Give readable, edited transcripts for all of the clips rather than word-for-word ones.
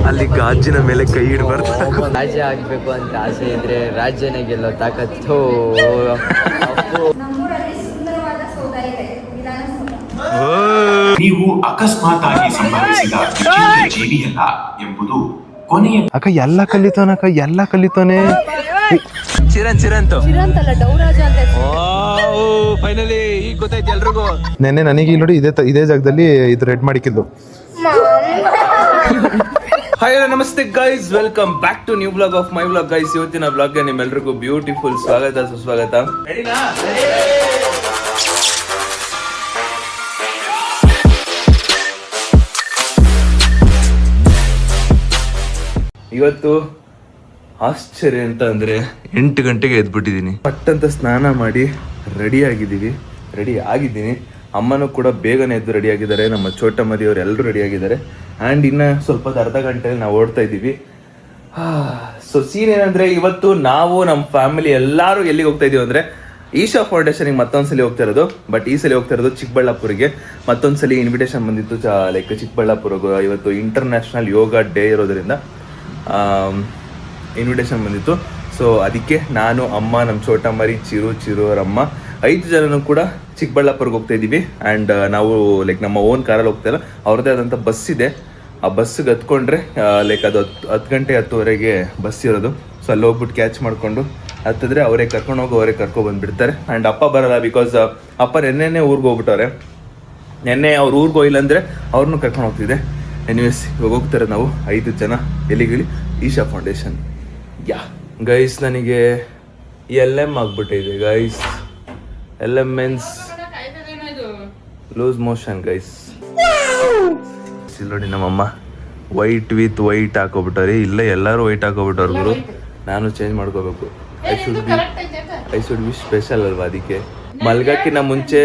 ಅಲ್ಲಿ ಗಾಜಿನ ಮೇಲೆ ಕೈ ಇಡಬಾರ್ದು. ರಾಜ್ಯ ಆಗ್ಬೇಕು ಅಂತ ಆಸೆ ಇದ್ರೆ ರಾಜ್ಯನೇ ಗೆಲ್ಲೋ ತಾಕತ್ತು. ನೀವು ಅಕಸ್ಮಾತ್ ಆಗಿ ಸಂಭವಿಸಿದ ಜೀವಿಯಲ್ಲ ಎಂಬುದು ಕೊನೆಯ. ಅಕ್ಕ ಎಲ್ಲ ಕಲಿತಾನೆ. ಚಿರಂತು ಫೈನಲಿ ಈಗ ಗೊತ್ತಾಯ್ತು ಎಲ್ರಿಗೂ. ನೆನ್ನೆ ನನಗೆ ಇಲ್ಲಿ ನೋಡಿ ಇದೇ ಜಾಗದಲ್ಲಿ ಇದು ರೆಡ್ ಮಾಡಿಕ್ಕಿದ್ದು. ಹಾಯ್ ನಮಸ್ತೆ guys, welcome back to new blog of my blog guys. ಇವತ್ತಿನ ಬ್ಲಾಗ್ಗೆ ನಿಮ್ಮೆಲ್ರಿಗೂ ಬ್ಯೂಟಿಫುಲ್ ಸ್ವಾಗತ ಸುಸ್ವಾಗತ. ಇವತ್ತು ಆಶ್ಚರ್ಯ ಅಂತ ಅಂದ್ರೆ 8 ಗಂಟೆಗೆ ಎದ್ಬಿಟ್ಟಿದ್ದೀನಿ. ಪಟ್ಟಂತ ಸ್ನಾನ ಮಾಡಿ ರೆಡಿ ಆಗಿದ್ದೀನಿ. ಅಮ್ಮನೂ ಕೂಡ ಬೇಗನೆ ಎದ್ದು ರೆಡಿ ಆಗಿದ್ದಾರೆ. ನಮ್ಮ ಚೋಟ ಮರಿಯವರು ಎಲ್ಲರೂ ರೆಡಿ ಆಗಿದ್ದಾರೆ. ಆ್ಯಂಡ್ ಇನ್ನು ಸ್ವಲ್ಪ ಅರ್ಧ ಗಂಟೆಯಲ್ಲಿ ನಾವು ಓಡ್ತಾ ಇದ್ದೀವಿ. ಸೊ ಸೀನ್ ಏನಂದ್ರೆ, ಇವತ್ತು ನಾವು ನಮ್ಮ ಫ್ಯಾಮಿಲಿ ಎಲ್ಲರೂ ಎಲ್ಲಿಗೆ ಹೋಗ್ತಾ ಇದೀವಿ ಅಂದ್ರೆ ಈಶಾ ಫೌಂಡೇಶನ್ಗೆ ಮತ್ತೊಂದ್ಸಲಿ ಹೋಗ್ತಾ ಇರೋದು. ಬಟ್ ಈ ಸಲ ಹೋಗ್ತಾ ಇರೋದು ಚಿಕ್ಕಬಳ್ಳಾಪುರಿಗೆ. ಮತ್ತೊಂದ್ಸಲಿ ಇನ್ವಿಟೇಷನ್ ಬಂದಿತ್ತು ಲೈಕ್ ಚಿಕ್ಕಬಳ್ಳಾಪುರಗೂ. ಇವತ್ತು ಇಂಟರ್ನ್ಯಾಷನಲ್ ಯೋಗ ಡೇ ಇರೋದ್ರಿಂದ ಇನ್ವಿಟೇಷನ್ ಬಂದಿತ್ತು. ಸೊ ಅದಕ್ಕೆ ನಾನು, ಅಮ್ಮ, ನಮ್ಮ ಚೋಟ ಮರಿ, ಚಿರು ಅವರಮ್ಮ 5 ಜನನೂ ಕೂಡ ಚಿಕ್ಕಬಳ್ಳಾಪುರ್ಗೆ ಹೋಗ್ತಾ ಇದ್ದೀವಿ. ಆ್ಯಂಡ್ ನಾವು ಲೈಕ್ ನಮ್ಮ ಓನ್ ಕಾರಲ್ಲಿ ಹೋಗ್ತಾ ಇಲ್ಲ, ಅವ್ರದ್ದೇ ಆದಂಥ ಬಸ್ ಇದೆ. ಆ ಬಸ್ಸಿಗೆ ಹತ್ಕೊಂಡ್ರೆ ಲೈಕ್ ಅದು 10 ಗಂಟೆ 10:30ಗೆ ಬಸ್ ಇರೋದು. ಸೊ ಅಲ್ಲಿ ಹೋಗ್ಬಿಟ್ಟು ಕ್ಯಾಚ್ ಮಾಡಿಕೊಂಡು ಹತ್ತಿದ್ರೆ ಅವರೇ ಕರ್ಕೊಂಡ್ಬಂದುಬಿಡ್ತಾರೆ. ಆ್ಯಂಡ್ ಅಪ್ಪ ಬರೋಲ್ಲ, ಬಿಕಾಸ್ ಅಪ್ಪ ನೆನ್ನೆ ಊರಿಗೆ ಹೋಗ್ಬಿಟ್ಟವ್ರೆ. ನೆನ್ನೆ ಅವ್ರು ಊರಿಗೆ ಹೋಗಿಲ್ಲ ಅಂದರೆ ಅವ್ರನ್ನೂ ಕರ್ಕೊಂಡು ಹೋಗ್ತಿದ್ದೆ. ಎನಿವೇಸ್ ಇವಾಗ ಹೋಗ್ತಾರೆ ನಾವು 5 ಜನ. ಎಲ್ಲಿಗಿಳಿ? ಈಶಾ ಫೌಂಡೇಶನ್. ಯಾ ಗೈಸ್, ನನಗೆ LM ಆಗ್ಬಿಟ್ಟಿದೆ guys. LM means loose motion guys. ಇಲ್ಲಿ ನೋಡಿ ನಮ್ಮಮ್ಮ ವೈಟ್ ವಿತ್ ವೈಟ್ ಹಾಕೋಬಿಟ್ಟವ್ರಿ. ಇಲ್ಲ ಎಲ್ಲರೂ ವೈಟ್ ಹಾಕೋಬಿಟ್ಟವ್ರು ಗುರು. ನಾನು ಚೇಂಜ್ ಮಾಡ್ಕೋಬೇಕು. ಐ ಶುಡ್ ಬಿ ಸ್ಪೆಷಲ್ ಅಲ್ವಾ. ಅದಕ್ಕೆ ಮಲ್ಗಕ್ಕಿಂತ ಮುಂಚೆ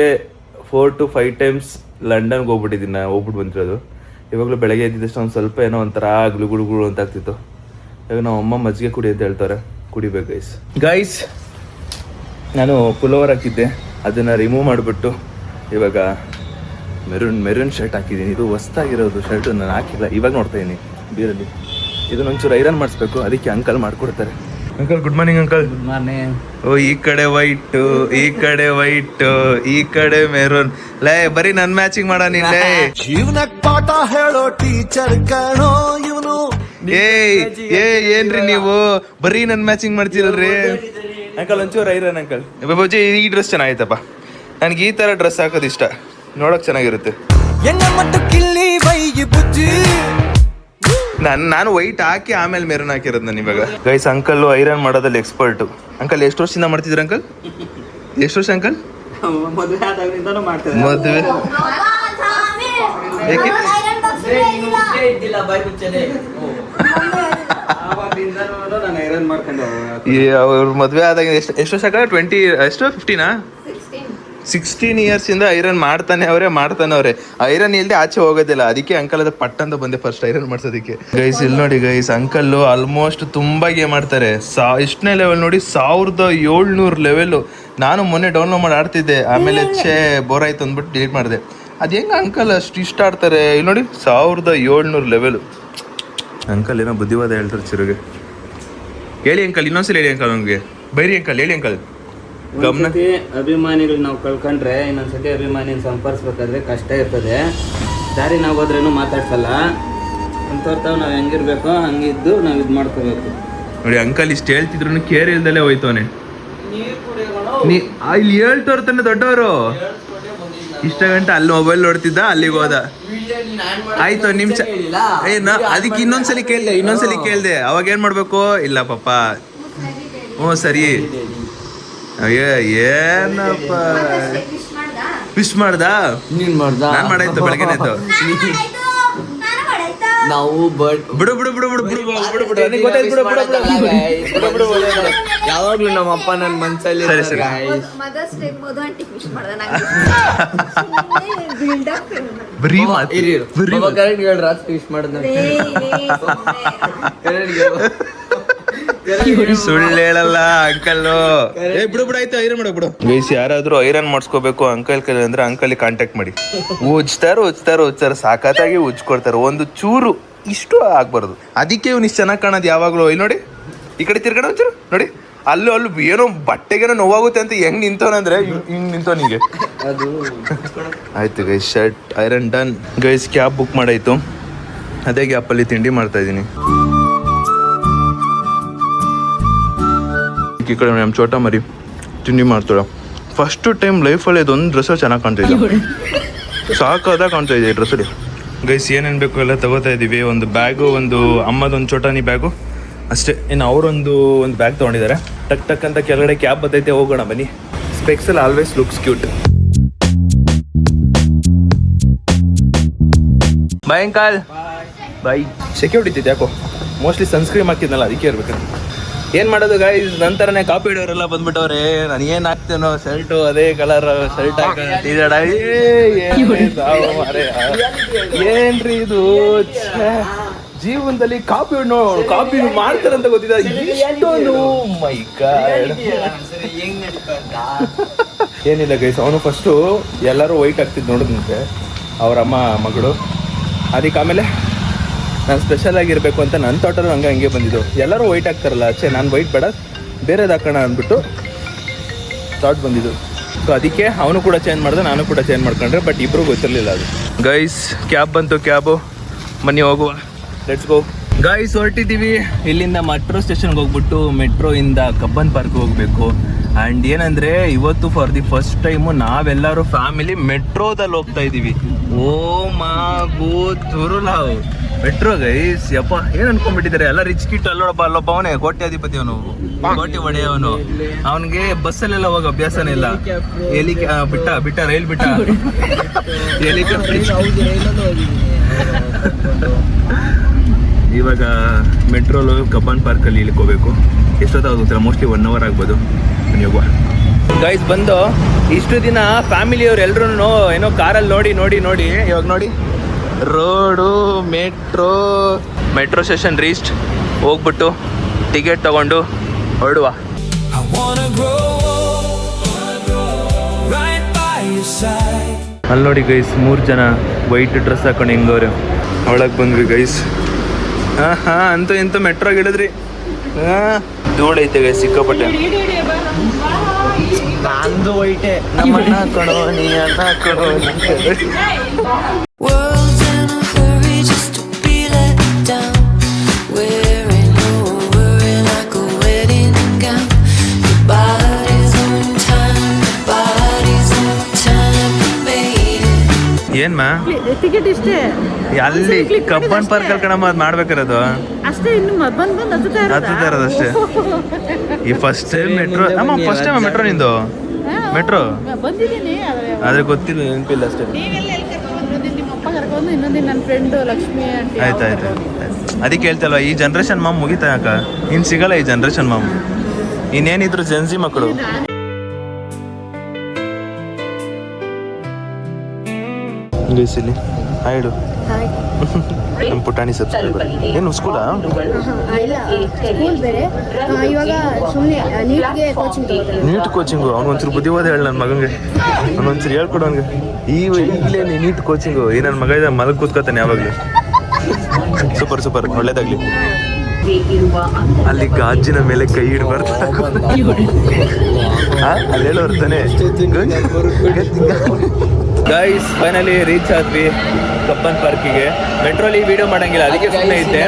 4 to 5 ಟೈಮ್ಸ್ ಲಂಡನ್ಗೆ ಹೋಗ್ಬಿಟ್ಟಿದ್ದೀನಿ. ನಾನು ಹೋಗ್ಬಿಟ್ಟು ಬಂದಿರೋದು. ಇವಾಗಲೂ ಬೆಳಗ್ಗೆ ಎದ್ದಿದ್ದಷ್ಟು ಒಂದು ಸ್ವಲ್ಪ ಏನೋ ಒಂಥರ ಗುಳು ಅಂತ ಆಗ್ತಿತ್ತು. ಇವಾಗ ನಾವು ಅಮ್ಮ ಮಜ್ಜಿಗೆ ಕುಡಿ ಅಂತ ಹೇಳ್ತಾರೆ, ಕುಡಿಬೇಕು ಗೈಸ್. ನಾನು ಪುಲೋವರ್ ಹಾಕಿದ್ದೆ, ಅದನ್ನು ರಿಮೂವ್ ಮಾಡಿಬಿಟ್ಟು ಇವಾಗ ಮೆರೂನ್ ಶರ್ಟ್ ಹಾಕಿದ್ದೀನಿ. ಇದು ಹೊಸ್ದಾಗಿರೋದು ಶರ್ಟು, ನಾನು ಹಾಕಿಲ್ಲ, ಇವಾಗ ನೋಡ್ತಾ ಇದ್ದೀನಿ ಬೀರಲ್ಲಿ. ಇದನ್ನೊಂಚೂರು ಐರನ್ ಮಾಡಿಸ್ಬೇಕು, ಅದಕ್ಕೆ ಅಂಕಲ್ ಮಾಡಿಕೊಡ್ತಾರೆ. Uncle good morning. Uncle good morning. ಓ ಈ ಕಡೆ ವೈಟು, ಈ ಕಡೆ ವೈಟು, ಈ ಕಡೆ ಮೆರೂನ್. ಲೇ ಬರೀ ನನ್ ಮ್ಯಾಚಿಂಗ್ ಮಾಡ ನಿನ್ನೆ. ಜೀವನಕ್ ಪಾಠ ಹೇಳೋ ಟೀಚರ್ ಕಣೋ ಇವನು. ಏನ್ರಿ ನೀವು ಬರೀ ನನ್ ಮ್ಯಾಚಿಂಗ್ ಮಾಡ್ತೀರಲ್ರಿ. ಅಂಕಲ್ ಒಂಚೂರು ಐರನ್ ಅಂಕಲ್. ಬಾಬಾಜಿ ಈ ಡ್ರೆಸ್ ಚೆನ್ನಾಗೈತಪ್ಪ. ನನ್ಗೆ ಈ ತರ ಡ್ರೆಸ್ ಹಾಕೋದು ಇಷ್ಟ, ನೋಡಕ್ ಚೆನ್ನಾಗಿರುತ್ತೆ. ನಾನು ವೈಟ್ ಹಾಕಿ ಆಮೇಲೆ ಮೆರೂನ್ ಹಾಕಿರೋದು ನಾನು ಇವಾಗ. ಗೈಸ್ ಅಂಕಲ್ ಐರನ್ ಮಾಡೋದಲ್ಲಿ ಎಕ್ಸ್ಪರ್ಟು. ಅಂಕಲ್ ಎಷ್ಟು ವರ್ಷದಿಂದ ಮಾಡ್ತಿದ್ರು ಅಂಕಲ್? ಎಷ್ಟು ವರ್ಷ ಅಂಕಲ್? ಮದುವೆ ಅವ್ರ ಮದುವೆ ಆದಾಗ ಎಷ್ಟು ವರ್ಷ? 16 ಇಯರ್ಸ್ ಇಂದ ಐರನ್ ಮಾಡ್ತಾನೆ ಅವ್ರೆ. ಐರನ್ ಇಲ್ದೆ ಆಚೆ ಹೋಗೋದಿಲ್ಲ. ಅದಕ್ಕೆ ಅಂಕಲ್ ಅದ ಪಟ್ಟಂತ ಬಂದೆ ಫಸ್ಟ್ ಐರನ್ ಮಾಡ್ಸೋದಕ್ಕೆ. ಗೈಸ್ ಇಲ್ಲಿ ನೋಡಿ ಗೈಸ್, ಅಂಕಲ್ ಆಲ್ಮೋಸ್ಟ್ ತುಂಬಾ ಗೇಮ್ ಆಡ್ತಾರೆ. ಎಷ್ಟನೇ ಲೆವೆಲ್ ನೋಡಿ? 1700 ಲೆವೆಲ್. ನಾನು ಮೊನ್ನೆ ಡೌನ್ಲೋಡ್ ಮಾಡಿ ಆಡ್ತಿದ್ದೆ, ಆಮೇಲೆ ಬೋರ್ ಆಯ್ತು ಅಂದ್ಬಿಟ್ಟು ಡಿಲೀಟ್ ಮಾಡಿದೆ. ಅದ್ ಹೆಂಗ ಅಂಕಲ್ ಅಷ್ಟು ಇಷ್ಟ ಆಡ್ತಾರೆ? ಇಲ್ಲಿ ನೋಡಿ 1700 ಲೆವೆಲ್. ಅಂಕಲ್ ಏನೋ ಬುದ್ಧಿವಾದ ಹೇಳ್ತಾರೆ ಚಿರುಗೆ. ಹೇಳಿ ಅಂಕಲ್, ಇನ್ನೊಂದ್ಸಲ ಹೇಳಿ ಅಂಕಲ್. ನಮ್ಗೆ ಬೈರಿ ಅಂಕಲ್, ಹೇಳಿ ಅಂಕಲ್. ಗಮನತಿ ಅಭಿಮಾನಿಗಳು ನಾವು ಕಳ್ಕೊಂಡ್ರೆ ಇನ್ನೊಂದ್ಸತಿ ಅಭಿಮಾನಿನ ಸಂಪರ್ಸ್ಬೇಕಾದ್ರೆ ಕಷ್ಟ ಇರ್ತದೆ. ದಾರಿ ನಾವು ಹೋದ್ರೇನು ಮಾತಾಡ್ಸಲ್ಲ. ಅಂತವ್ರ್ತಾವ್ ನಾವು ಹೆಂಗಿರ್ಬೇಕು ಹಂಗಿದ್ದು ನಾವು ಇದು ಮಾಡ್ಕೋಬೇಕು. ನೋಡಿ ಅಂಕಲ್ ಇಷ್ಟು ಹೇಳ್ತಿದ್ರು ಕೇರ್ ಇಲ್ದಲ್ಲೇ ಹೋಯ್ತವನೆ. ಇಲ್ಲಿ ಹೇಳ್ತವ್ರತಾನೆ ದೊಡ್ಡವರು. ಇಷ್ಟ ಗಂಟೆ ಅಲ್ಲಿ ಮೊಬೈಲ್ ನೋಡ್ತಿದ್ದ, ಅಲ್ಲಿಗೆ ಹೋದ. ಆಯ್ತು ನಿಮಿಷ. ಅದಕ್ಕೆ ಇನ್ನೊಂದ್ಸಲಿ ಕೇಳ್ದೆ. ಅವಾಗ ಏನ್ ಮಾಡ್ಬೇಕು? ಇಲ್ಲ ಪಾಪ ಹ್ಞೂ ಸರಿ. ಏನಪ್ಪ ವಿಶ್ ಮಾಡ್ದ? ನೀನ್ ಮಾಡ್ದ? ನಾನ್ ಮಾಡಾಯ್ತು ಬೆಳಗ್ಗೆನಾಯ್ತು. ನಾವು ಯಾವಾಗ್ಲೂ ನಮ್ಮ ಅಪ್ಪ ನನ್ನ ಮನ್ಸಲ್ಲಿ ರಾತ್ರಿ ವಿಶ್ ಮಾಡಿದ ಸುಳ್ಳು ಹೇಳಲ್ಲ ಅಂಕಲ್ಲು. ಬಿಡು ಆಯ್ತು, ಐರನ್ ಮಾಡಕ್ ಬಿಡು. ಗೈಸ್, ಯಾರಾದ್ರೂ ಐರನ್ ಮಾಡಿಸ್ಕೋಬೇಕು ಅಂಕಲ್ ಕೈಲಿ ಅಂದ್ರೆ ಅಂಕಲ್ ಕಾಂಟ್ಯಾಕ್ಟ್ ಮಾಡಿ. ಉಜ್ತಾರೆ ಸಾಕತ್ತಾಗಿ ಉಜ್ಕೊಡ್ತಾರೆ. ಒಂದು ಚೂರು ಇಷ್ಟು ಆಗ್ಬಾರ್ದು. ಅದಕ್ಕೆ ಇವ್ನು ಇಷ್ಟು ಚೆನ್ನಾಗಿ ಕಾಣೋದು ಯಾವಾಗ್ಲೂ. ಇಲ್ಲಿ ನೋಡಿ, ಈ ಕಡೆ ತಿರ್ಗಡೆ ಒಂಚೂರು ನೋಡಿ, ಅಲ್ಲೂ ಏನೋ ಬಟ್ಟೆಗೇನೋ ನೋವಾಗುತ್ತೆ ಅಂತ ಹೆಂಗ್ ನಿಂತವನಂದ್ರೆ ಹಿಂಗ್ ನಿಂತವ ನಿಂಗೆ. ಅದು ಆಯ್ತು guys, shirt iron done. Guys, cab book ಮಾಡಾಯ್ತು. ಅದೇ ಗ್ಯಾಪಲ್ಲಿ ತಿಂಡಿ ಮಾಡ್ತಾ ಇದ್ದೀನಿ. ಈ ಕಡೆ ನಮ್ಮ ಚೋಟ ಮರಿ ತಿಂಡಿ ಮಾಡ್ತಾಳೆ. ಫಸ್ಟ್ ಟೈಮ್ ಲೈಫಲ್ಲಿ ಇದೊಂದು ಡ್ರೆಸ್ ಚೆನ್ನಾಗಿ ಕಾಣ್ತಾ ಇದೆ, ಸಾಕಾದಾಗ ಕಾಣ್ತಾ ಇದೆ ಈ ಡ್ರೆಸ್ಸಲ್ಲಿ. ಗೈಸ್, ಏನೇನು ಬೇಕು ಎಲ್ಲ ತಗೋತಾ ಇದ್ದೀವಿ. ಒಂದು ಬ್ಯಾಗು, ಒಂದು ಅಮ್ಮದೊಂದು ಚೋಟಾನಿ ಬ್ಯಾಗು ಅಷ್ಟೇ. ಇನ್ನು ಅವರೊಂದು ಬ್ಯಾಗ್ ತೊಗೊಂಡಿದ್ದಾರೆ. ಟಕ್ ಟಕ್ ಅಂತ ಕೆಳಗಡೆ ಕ್ಯಾಬ್ ಬರ್ತೈತೆ, ಹೋಗೋಣ ಬನ್ನಿ. ಸ್ಪೆಕ್ಸಲ್ always looks cute. Bye uncle. Bye. Security ಇತ್ತು ಯಾಕೋ, ಮೋಸ್ಟ್ಲಿ ಸನ್ಸ್ಕ್ರೀಮ್ ಹಾಕಿದ್ನಲ್ಲ ಅದಕ್ಕೆ ಇರ್ಬೇಕು. ಏನು ಮಾಡೋದು ಗಾಯ್ಸ್, ನಂತರನೇ ಕಾಪಿ ಹಿಡಿಯೋರೆಲ್ಲ ಬಂದ್ಬಿಟ್ಟವ್ರೆ. ನಾನು ಏನು ಹಾಕ್ತೇನೋ ಶರ್ಟು ಅದೇ ಕಲರ್ ಶರ್ಟ್ ಹಾಕಿದಾಡ. ಏನ್ರಿ ಇದು ಜೀವನದಲ್ಲಿ ಕಾಪಿ ಮಾಡ್ತಾರಂತ ಗೊತ್ತಿದ್ದ ಇಷ್ಟೊಂದು. ಮೈ ಗಾಡ್. ಏನಿಲ್ಲ ಗೈಸ್, ಅವನು ಫಸ್ಟು ಎಲ್ಲರೂ ವೈಟ್ ಆಗ್ತಿದ್ದು ನೋಡಿದಂತೆ ಅವ್ರ ಅಮ್ಮ ಮಗಳು. ಅದಕ್ಕೆ ಆಮೇಲೆ ನಾನು ಸ್ಪೆಷಲ್ ಆಗಿರಬೇಕು ಅಂತ ನನ್ನ ತೋಟಲ್ಲೂ ಹಂಗೆ ಬಂದಿದ್ದು. ಎಲ್ಲರೂ ವೈಟ್ ಆಗ್ತಾರಲ್ಲ, ಅಚ್ಚೆ ನಾನು ವೈಟ್ ಬೇಡ ಬೇರೆದು ಹಾಕೋಣ ಅಂದ್ಬಿಟ್ಟು ಥಾಟ್ ಬಂದಿದ್ದು. ಸೊ ಅದಕ್ಕೆ ಅವನು ಕೂಡ ಚೇಂಜ್ ಮಾಡಿದೆ, ನಾನು ಕೂಡ ಚೇಂಜ್ ಮಾಡ್ಕೊಂಡ್ರೆ. ಬಟ್ ಇಬ್ಬರು ಗೊತ್ತಿರಲಿಲ್ಲ ಅದು. ಗೈಸ್, ಕ್ಯಾಬ್ ಬಂತು, ಕ್ಯಾಬು. ಬನ್ನಿ ಹೋಗುವ, ಲೆಟ್ಸ್ ಗೋ. ಗೈಸ್, ಹೊರಟಿದ್ದೀವಿ. ಇಲ್ಲಿಂದ ಮೆಟ್ರೋ ಸ್ಟೇಷನ್ಗೆ ಹೋಗ್ಬಿಟ್ಟು ಮೆಟ್ರೋಯಿಂದ ಕಬ್ಬನ್ ಪಾರ್ಕ್ ಹೋಗಬೇಕು. ಆ್ಯಂಡ್ ಏನಂದರೆ ಇವತ್ತು ಫಾರ್ ದಿ ಫಸ್ಟ್ ಟೈಮು ನಾವೆಲ್ಲರೂ ಫ್ಯಾಮಿಲಿ ಮೆಟ್ರೋದಲ್ಲಿ ಹೋಗ್ತಾ ಇದ್ದೀವಿ. ಓ ಮಾಗೋ ತುರುಲಾವ್ ಮೆಟ್ರೋ ಗೈಸ್. ಯಪ್ಪ, ಏನು ಅನ್ಕೊಂಡ್ಬಿಟ್ಟಿದ್ದಾರೆ ಎಲ್ಲ ರಿಚ್ ಕಿಟ್. ಅಲ್ಲೊಬ್ಬ ಅವನೇ ಕೋಟ್ಯಾಧಿಪತಿ, ಅವನು ಕೋಟಿ ಒಡೆಯವನು. ಅವನಿಗೆ ಬಸ್ಸಲ್ಲೆಲ್ಲ ಹೋಗೋ ಅಭ್ಯಾಸನೇ ಇಲ್ಲ. ಬಿಟ್ಟ ರೈಲ್ ಬಿಟ್ಟ ಇವಾಗ ಮೆಟ್ರೋಲು ಕಬ್ಬನ್ ಪಾರ್ಕಲ್ಲಿ ಇಳ್ಕೋಬೇಕು. ಎಷ್ಟೊತ್ತಾಗುತ್ತಿಲ್ಲ, ಮೋಸ್ಟ್ಲಿ 1 hour ಆಗ್ಬೋದು. ಹೋಗುವ ಗೈಸ್. ಬಂದು ಇಷ್ಟು ದಿನ ಫ್ಯಾಮಿಲಿಯವ್ರು ಎಲ್ಲರೂ ಏನೋ ಕಾರಲ್ಲಿ ನೋಡಿ ಇವಾಗ ನೋಡಿ ರೋಡು ಮೆಟ್ರೋ ಸ್ಟೇಷನ್ ರೀಚ್ಡ್. ಹೋಗ್ಬಿಟ್ಟು ಟಿಕೆಟ್ ತಗೊಂಡು ಹೊರಡುವ. ಅಲ್ಲಿ ನೋಡಿ ಗೈಸ್, 3 ಜನ ವೈಟ್ ಡ್ರೆಸ್ ಹಾಕೊಂಡು ಹೆಂಗವ್ರೆ. ಒಳಗೆ ಬಂದ್ವಿ ಗೈಸ್. ಅಂತೂ ಇಂತೂ ಮೆಟ್ರೋಗೆ ಇಳಿದ್ರಿ. ಧೂಳೈತೆ ಗೈಸ್ ಸಿಕ್ಕಾಪಟ್ಟೆ. ನಂದು ವೈಟೇ. ನಮ್ಮನ್ನ ಹಾಕೊಡೋ, ನೀ ಅನ್ನ ಹಾಕೊಡೋ. ಏನ್ ಮಾ ಟಿಕೆಟ್ ಇಷ್ಟೇ ಅಲ್ಲಿ ಕಬ್ಬನ್ ಪಾರ್ಕ್ ಅಲ್ಲಿ ಕಣಮ್ಮ ಅದ್ ಮಾಡ್ಬೇಕಿರೋದು ಅಷ್ಟೇ. ಇನ್ನು ಬಂದು ಹತ್ತುತ್ತಾ ಇರೋದಷ್ಟೇ. ಈ ಫಸ್ಟ್ ಟೈಮ್ ಮೆಟ್ರೋ. ಅಮ್ಮ ಫಸ್ಟ್ ಟೈಮ್ ಮೆಟ್ರೋ ನಿಂದು? ಮೆಟ್ರೋ ಬಂದಿದ್ದೀನಿ ಆದ್ರೆ ಗೊತ್ತಿಲ್ಲ, ನೆನಪಿಲ್ಲ ಅಷ್ಟೇ. ನಿಮ್ಮ ಅಪ್ಪ ಕರ್ಕೊಂಡು ಇನ್ನೊಂದಿನ ನನ್ನ ಫ್ರೆಂಡ್ ಲಕ್ಷ್ಮಿ ಆಂಟಿ. ಆಯ್ತಾಯ್ತು. ಅದಕ್ಕೆ ಹೇಳ್ತಲ್ವ, ಈ ಜನ್ರೇಷನ್ ಮಾಮ್ ಮುಗಿತಾ ಯಾಕ ಇನ್ ಸಿಗಲ್ಲ ಈ ಜನ್ರೇಷನ್ ಮಾಮ್. ಇನ್ನೇನಿದ್ರು ಜೆನ್ಸಿ ಮಕ್ಕಳು. ಇಲ್ಲಿ ಹಾಯ್ಡು ನಮ್ಮ ಪುಟಾಣಿ ಸಬ್ಸ್ಕ್ರೈಬರ್. ಏನು ಸ್ಕೂಲಾ? ಇಲ್ಲ, ಸ್ಕೂಲ್ ಬೇರೆ. ಇವಾಗ ಸುಮ್ಮನೆ ನೀಟ್ ಕೋಚಿಂಗು. ಅವ್ನಿಗೊಂಚೂರು ಬುದ್ಧಿವಾದ ಹೇಳಿ ನನ್ನ ಮಗಂಗೆ. ಅವನೊಂಚೂರು ಹೇಳ್ಕೊಡು ಅವ್ನಿಗೆ. ಈಗಲೇ ನೀಟ್ ಕೋಚಿಂಗು. ಈ ನನ್ನ ಮಗ ಇದ್ದ ಮಲಗಿ ಕೂತ್ಕೋತಾನೆ ಯಾವಾಗಲೂ. ಸೂಪರ್ ಒಳ್ಳೇದಾಗ್ಲಿ. ಅಲ್ಲಿ ಗಾಜಿನ ಮೇಲೆ ಕೈ ಇಡಬಾರ್ದು. ಅಲ್ಲಿ ಹೇಳೋರು ತಾನೆ. ಗೈಸ್, ಫೈನಲಿ ರೀಚ್ ಆದ್ವಿ ಕಬ್ಬನ್ ಪಾರ್ಕಿಗೆ. ಮೆಟ್ರೋಲಿ ವಿಡಿಯೋ ಮಾಡಂಗಿಲ್ಲ, ಅದಕ್ಕೆ ಸುಮ್ಮನೆ ಇದ್ದೆ.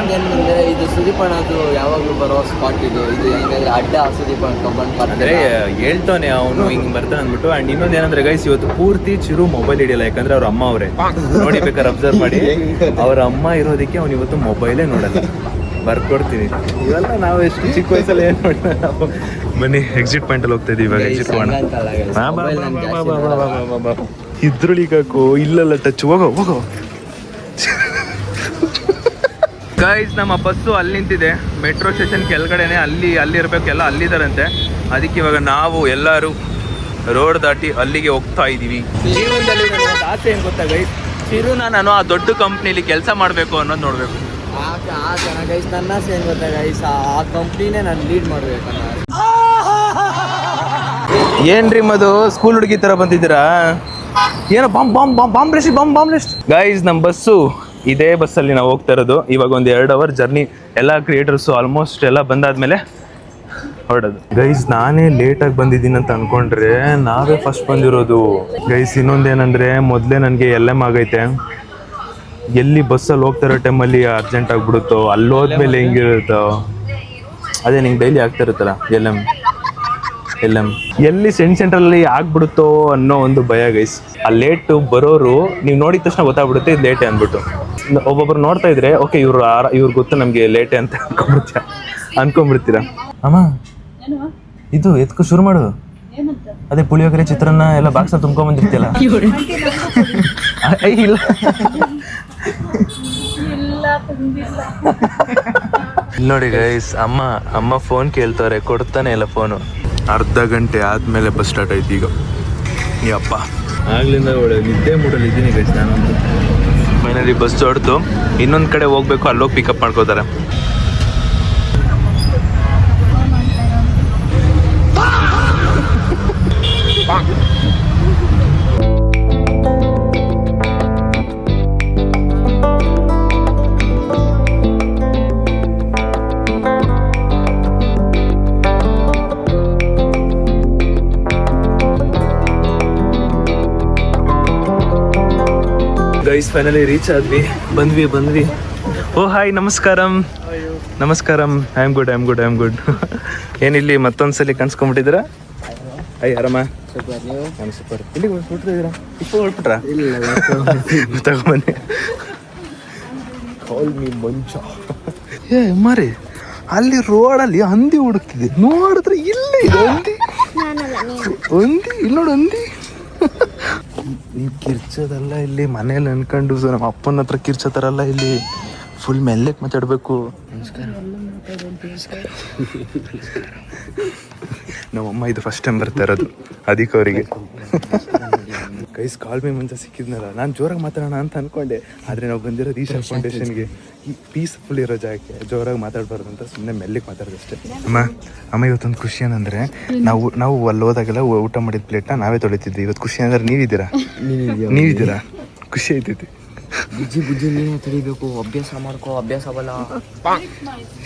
ಇದು ಸುದೀಪಣ್ಣದು ಯಾವಾಗಲೂ ಬರೋ ಸ್ಪಾಟ್ ಇದು ಹೆಂಗಂದ್ರೆ ಅಡ್ಡ ಸುದೀಪಣ್ಣ ಕಬ್ಬನ್ ಪಾರ್ಕ್. ಅಂದರೆ ಹೇಳ್ತಾನೆ ಅವನು ಹಿಂಗೆ ಬರ್ತಾನೆ ಅಂದ್ಬಿಟ್ಟು. ಆ್ಯಂಡ್ ಇನ್ನೊಂದು ಏನಂದ್ರೆ ಗೈಸ್, ಇವತ್ತು ಪೂರ್ತಿ ಚಿರು ಮೊಬೈಲ್ ಹಿಡಿಯಲ್ಲ. ಯಾಕಂದ್ರೆ ಅವ್ರ ಅಮ್ಮ ಅವರೇ ನೋಡಿ, ಬೇಕಾದ್ರೆ ಅಬ್ಸರ್ವ್ ಮಾಡಿ. ಅವ್ರ ಅಮ್ಮ ಇರೋದಕ್ಕೆ ಅವ್ನು ಇವತ್ತು ಮೊಬೈಲೇ ನೋಡಲ್ಲ. ಬರ್ಕೊಡ್ತೀನಿ. ಇವೆಲ್ಲ ನಾವು ಎಷ್ಟು ಚಿಕ್ಕ ವಯಸ್ಸಲ್ಲಿ ಏನು ನೋಡಿಲ್ಲ ನಾವು. ಬನ್ನಿ ಎಕ್ಸಿಟ್ ಪಾಯಿಂಟಲ್ಲಿ ಹೋಗ್ತಾ ಇದೀವಿ ಇವಾಗ. ಎಕ್ಸಿಟ್ ಮಾಡೋಣ. ಇದ್ರೊಳಿಗಾಕು ಇಲ್ಲಲ್ಲ ಟಚ್. ಹೋಗೋ ಗೈಸ್, ನಮ್ಮ ಬಸ್ಸು ಅಲ್ಲಿ ನಿಂತಿದೆ ಮೆಟ್ರೋ ಸ್ಟೇಷನ್ ಕೆಳಗಡೆನೆ. ಅಲ್ಲಿ ಇರಬೇಕೆಲ್ಲ ಅಲ್ಲಿದ್ದಾರಂತೆ. ಅದಕ್ಕೆ ಇವಾಗ ನಾವು ಎಲ್ಲರೂ ರೋಡ್ ದಾಟಿ ಅಲ್ಲಿಗೆ ಹೋಗ್ತಾ ಇದ್ದೀವಿ. ಜೀವನದಲ್ಲಿ ನನ್ನ ಆಸೆ ಏನು ಗೊತ್ತಾ ಗೈಸ್, ಚಿರುನ ನಾನು ಆ ದೊಡ್ಡ ಕಂಪ್ನಿಲಿ ಕೆಲಸ ಮಾಡಬೇಕು ಅನ್ನೋದು ನೋಡಬೇಕು. ಗೈಸ್ ನನ್ನ ಸೇನ್ ಗೊತ್ತಾ ಗೈಸ್ ಆ ಕಂಪ್ನಿನೇ ನಾನು ಲೀಡ್ ಮಾಡ್ಬೇಕನ್ನ. ಏನ್ರಿ ಮದು ಸ್ಕೂಲ್ ಹುಡುಗಿ ತರ ಬಂದಿದ್ದೀರಾ? ಏನೋ ಬಾಂಬ್ ಲಿಸ್ಟ್ ಗೈಸ್. ನಮ್ಮ ಬಸ್ಸು ಇದೇ ಬಸ್ಸಲ್ಲಿ ನಾವು ಹೋಗ್ತಾ ಇರೋದು. ಇವಾಗ ಒಂದು 2 ಅವರ್ ಜರ್ನಿ. ಎಲ್ಲ ಕ್ರಿಯೇಟರ್ಸು ಆಲ್ಮೋಸ್ಟ್ ಎಲ್ಲ ಬಂದಾದ್ಮೇಲೆ ಹೊರಡೋದು. ಗೈಸ್ ನಾನೇ ಲೇಟಾಗಿ ಬಂದಿದ್ದೀನಿ ಅಂತ ಅನ್ಕೊಂಡ್ರೆ ನಾವೇ ಫಸ್ಟ್ ಬಂದಿರೋದು ಗೈಸ್. ಇನ್ನೊಂದೇನಂದ್ರೆ ಮೊದಲೇ ನನಗೆ LM ಆಗೈತೆ. ಎಲ್ಲಿ ಬಸ್ಸಲ್ಲಿ ಹೋಗ್ತಿರೋ ಟೈಮಲ್ಲಿ ಅರ್ಜೆಂಟ್ ಆಗಿಬಿಡುತ್ತೋ, ಅಲ್ಲಿ ಹೋದ್ಮೇಲೆ ಹೆಂಗಿರುತ್ತೋ ಅದೇ ನಿಂಗೆ ಡೈಲಿ ಆಗ್ತಾ ಇರುತ್ತಲ್ಲ LM ಎಲ್ಲಿ ಸೆಂಟ್ರಲ್ಲಿ ಆಗ್ಬಿಡುತ್ತೋ ಅನ್ನೋ ಒಂದು ಭಯ ಗೈಸ್. ಆ ಲೇಟು ಬರೋರು ನೀವು ನೋಡಿದ ತಕ್ಷಣ ಗೊತ್ತಾಗ್ಬಿಡುತ್ತೆ ಇದು ಲೇಟೆ ಅಂದ್ಬಿಟ್ಟು. ಒಬ್ಬೊಬ್ರು ನೋಡ್ತಾ ಇದ್ರೆ ಓಕೆ ಇವ್ರು ಗೊತ್ತು ನಮಗೆ ಲೇಟೆ ಅಂತ ಅನ್ಕೊಂಡ್ಬಿಡ್ತೀರಾ. ಅಮ್ಮ ಇದು ಎತ್ಕೊ ಶುರು ಮಾಡು. ಅದೇ ಪುಳಿಯೋಗರೆ ಚಿತ್ರಾನ್ನ ಎಲ್ಲ ಬಾಕ್ಸಲ್ಲಿ ತುಂಬ್ಕೊಂಬಂದಿರ್ತಿಯಲ್ಲ. ಇಲ್ಲ ನೋಡಿ ಗೈಸ್, ಅಮ್ಮ ಫೋನ್ ಕೇಳ್ತಾರೆ, ಕೊಡ್ತಾನೆ ಇಲ್ಲ ಫೋನು. ಅರ್ಧ ಗಂಟೆ ಆದ್ಮೇಲೆ ಬಸ್ ಸ್ಟಾರ್ಟ್ ಆಯ್ತು. ಈಗ ಯಪ್ಪ ಆಗ್ಲಿಂದ ಒಳ್ಳೆ ನಿದ್ದೆ ಮೂಡಲ್ಲಿ ಇದ್ದೀನಿ ಗೈಸ್ ನಾನಂತೂ. ಫೈನಲಿ ಬಸ್ ಹೊಡ್ತು ಇನ್ನೊಂದು ಕಡೆ ಹೋಗ್ಬೇಕು, ಅಲ್ಲೋಗಿ ಪಿಕಪ್ ಮಾಡ್ಕೋತಾರೆ. ಗೈಸ್ ಫೈನಲಿ ರೀಚ್ ಆದ್ವಿ, ಬಂದ್ವಿ. ಓ ಹಾಯ್, ನಮಸ್ಕಾರಂ. I am good. ಏನಿಲ್ಲಿ ಮತ್ತೊಂದ್ಸಲಿ ಕನ್ಸ್ಕೊಂಡ್ಬಿಟ್ಟಿದ್ದೀರಾ? ಆರಾಮ ಸೂಪರ್. ಇಲ್ಲಿ ಹೊರಟ್ಬಿಟ್ಟಿದ್ದೀರಾ? ಹೊರಟ್ಬಿಟ್ರಾ? ತಗೊಂಬನ್ನಿ. ಕಾಲ್ ಮೀ ಮಂಚ. ಏ ಮಾರಿ, ಅಲ್ಲಿ ರೋಡಲ್ಲಿ ಹಂದಿ ಹುಡುಕ್ತಿದೆ, ನೋಡಿದ್ರೆ ಇಲ್ಲೇ ಇದೆ ಹಂದಿ. ಇಲ್ಲಿ ನೋಡು ಹಂದಿ. ನೀವು ಕಿರ್ಚೋದಲ್ಲ ಇಲ್ಲಿ ಮನೇಲಿ ಅನ್ಕೊಂಡು ನಮ್ಮ ಅಪ್ಪನ ಹತ್ರ ಕಿರ್ಚೋತಾರಲ್ಲ ಇಲ್ಲಿ. ಫುಲ್ ಮೆಲ್ಲಕ್ಕೆ ಮಾತಾಡಬೇಕು. ನಮ್ಮಮ್ಮ ಇದು ಫಸ್ಟ್ ಟೈಮ್ ಬರ್ತಾ ಇರೋದು ಅದಕ್ಕೆ ಅವರಿಗೆ. ಗೈಸ್ ಕಾಲ್ ಮೀ ಮುಂಚೆ ಸಿಕ್ಕಿದ್ನಲ್ಲ, ನಾನು ಜೋರಾಗಿ ಮಾತಾಡೋಣ ಅಂತ ಅನ್ಕೊಂಡೆ. ಆದರೆ ನಾವು ಬಂದಿರೋದು ಈಶಾ ಫೌಂಡೇಶನ್ಗೆ, ಈ ಪೀಸ್ಫುಲ್ ಇರೋ ಜಾಗಕ್ಕೆ. ಜೋರಾಗಿ ಮಾತಾಡಬಾರ್ದು ಅಂತ ಸುಮ್ಮನೆ ಮೆಲ್ಲಿಗೆ ಮಾತಾಡೋದಷ್ಟೇ. ಅಮ್ಮ ಇವತ್ತೊಂದು ಖುಷಿ ಏನಂದರೆ ನಾವು ಅಲ್ಲಿ ಹೋದಾಗೆಲ್ಲ ಊಟ ಮಾಡಿದ ಪ್ಲೇಟ್ನ ನಾವೇ ತೊಳಿತಿದ್ವಿ. ಇವತ್ತು ಖುಷಿ ಅಂದರೆ ನೀವಿದ್ದೀರಾ, ಖುಷಿ ಆಯ್ತೈತಿ. ಬುಜ್ಜಿ ನೀನೇ ತಡಿಬೇಕು, ಅಭ್ಯಾಸ ಮಾಡ್ಕೋ, ಅಭ್ಯಾಸ ಬಲ್ಲ.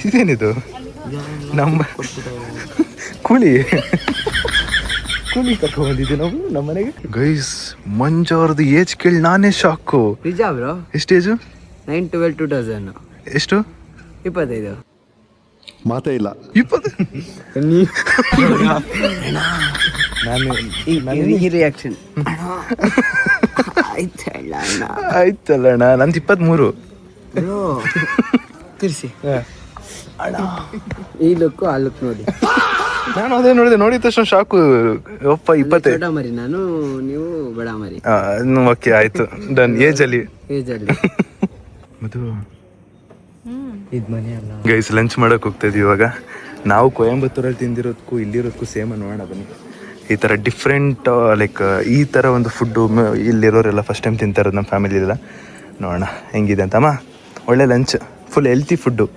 ಇದೇನಿದು ನಮ್ಮ ಕೂಲಿ ಕರ್ಕೊಂಡ್ಬಂದಿದ್ವಿ ನಾವು ನಮ್ಮ ಮನೆಗೆ. ಗೈಸ್ ಮಂಜು ಅವ್ರದ್ದು ಏಜ್ ಕೇಳಿ ನಾನೇ ಶಾಕು. ನಿಜ ಬ್ರೋ? ಎಷ್ಟು ಏಜು? 9/12/2000. ಎಷ್ಟು? 25. ಮಾತೇ ಇಲ್ಲ. 20? ನಾನು ಈ ರಿಯಾಕ್ಷನ್ ಆಯ್ತಲ್ಲ ಅಣ್ಣ, ನಂದು 23. ತಿರ್ಸಿ ಈ ಲುಕ್ ಆ ಲುಕ್ ನೋಡಿ. ನಾನು ಅದೇ ನೋಡಿದ ತಕ್ಷಣ ಶಾಕು. ಒಪ್ಪ 25 ಮರಿ ನಾನು, ನೀವು ಬಡ ಮರಿ. ಓಕೆ ಆಯ್ತು, ಡನ್. ಏಜಲ್ಲಿ ಮದು ಇದು ಮನೆ ಅಲ್ಲ ಗೈಸ್. ಲಂಚ್ ಮಾಡಕ್ಕೆ ಹೋಗ್ತಾ ಇದೀವಿ ಇವಾಗ. ನಾವು ಕೊಯಂಬತ್ತೂರಲ್ಲಿ ತಿಂದಿರೋದಕ್ಕೂ ಇಲ್ಲಿರೋದಕ್ಕೂ ಸೇಮ್ ನೋಡೋಣ ಬನ್ನಿ. ಈ ಥರ ಡಿಫ್ರೆಂಟ್ ಲೈಕ್ ಈ ಥರ ಒಂದು ಫುಡ್ಡು ಇಲ್ಲಿರೋರೆಲ್ಲ ಫಸ್ಟ್ ಟೈಮ್ ತಿಂತಾರೋದು ನಮ್ಮ ಫ್ಯಾಮಿಲಿಯೆಲ್ಲ. ನೋಡೋಣ ಹೆಂಗಿದೆ ಅಂತಮ್ಮ. ಒಳ್ಳೆ lunch, full healthy food.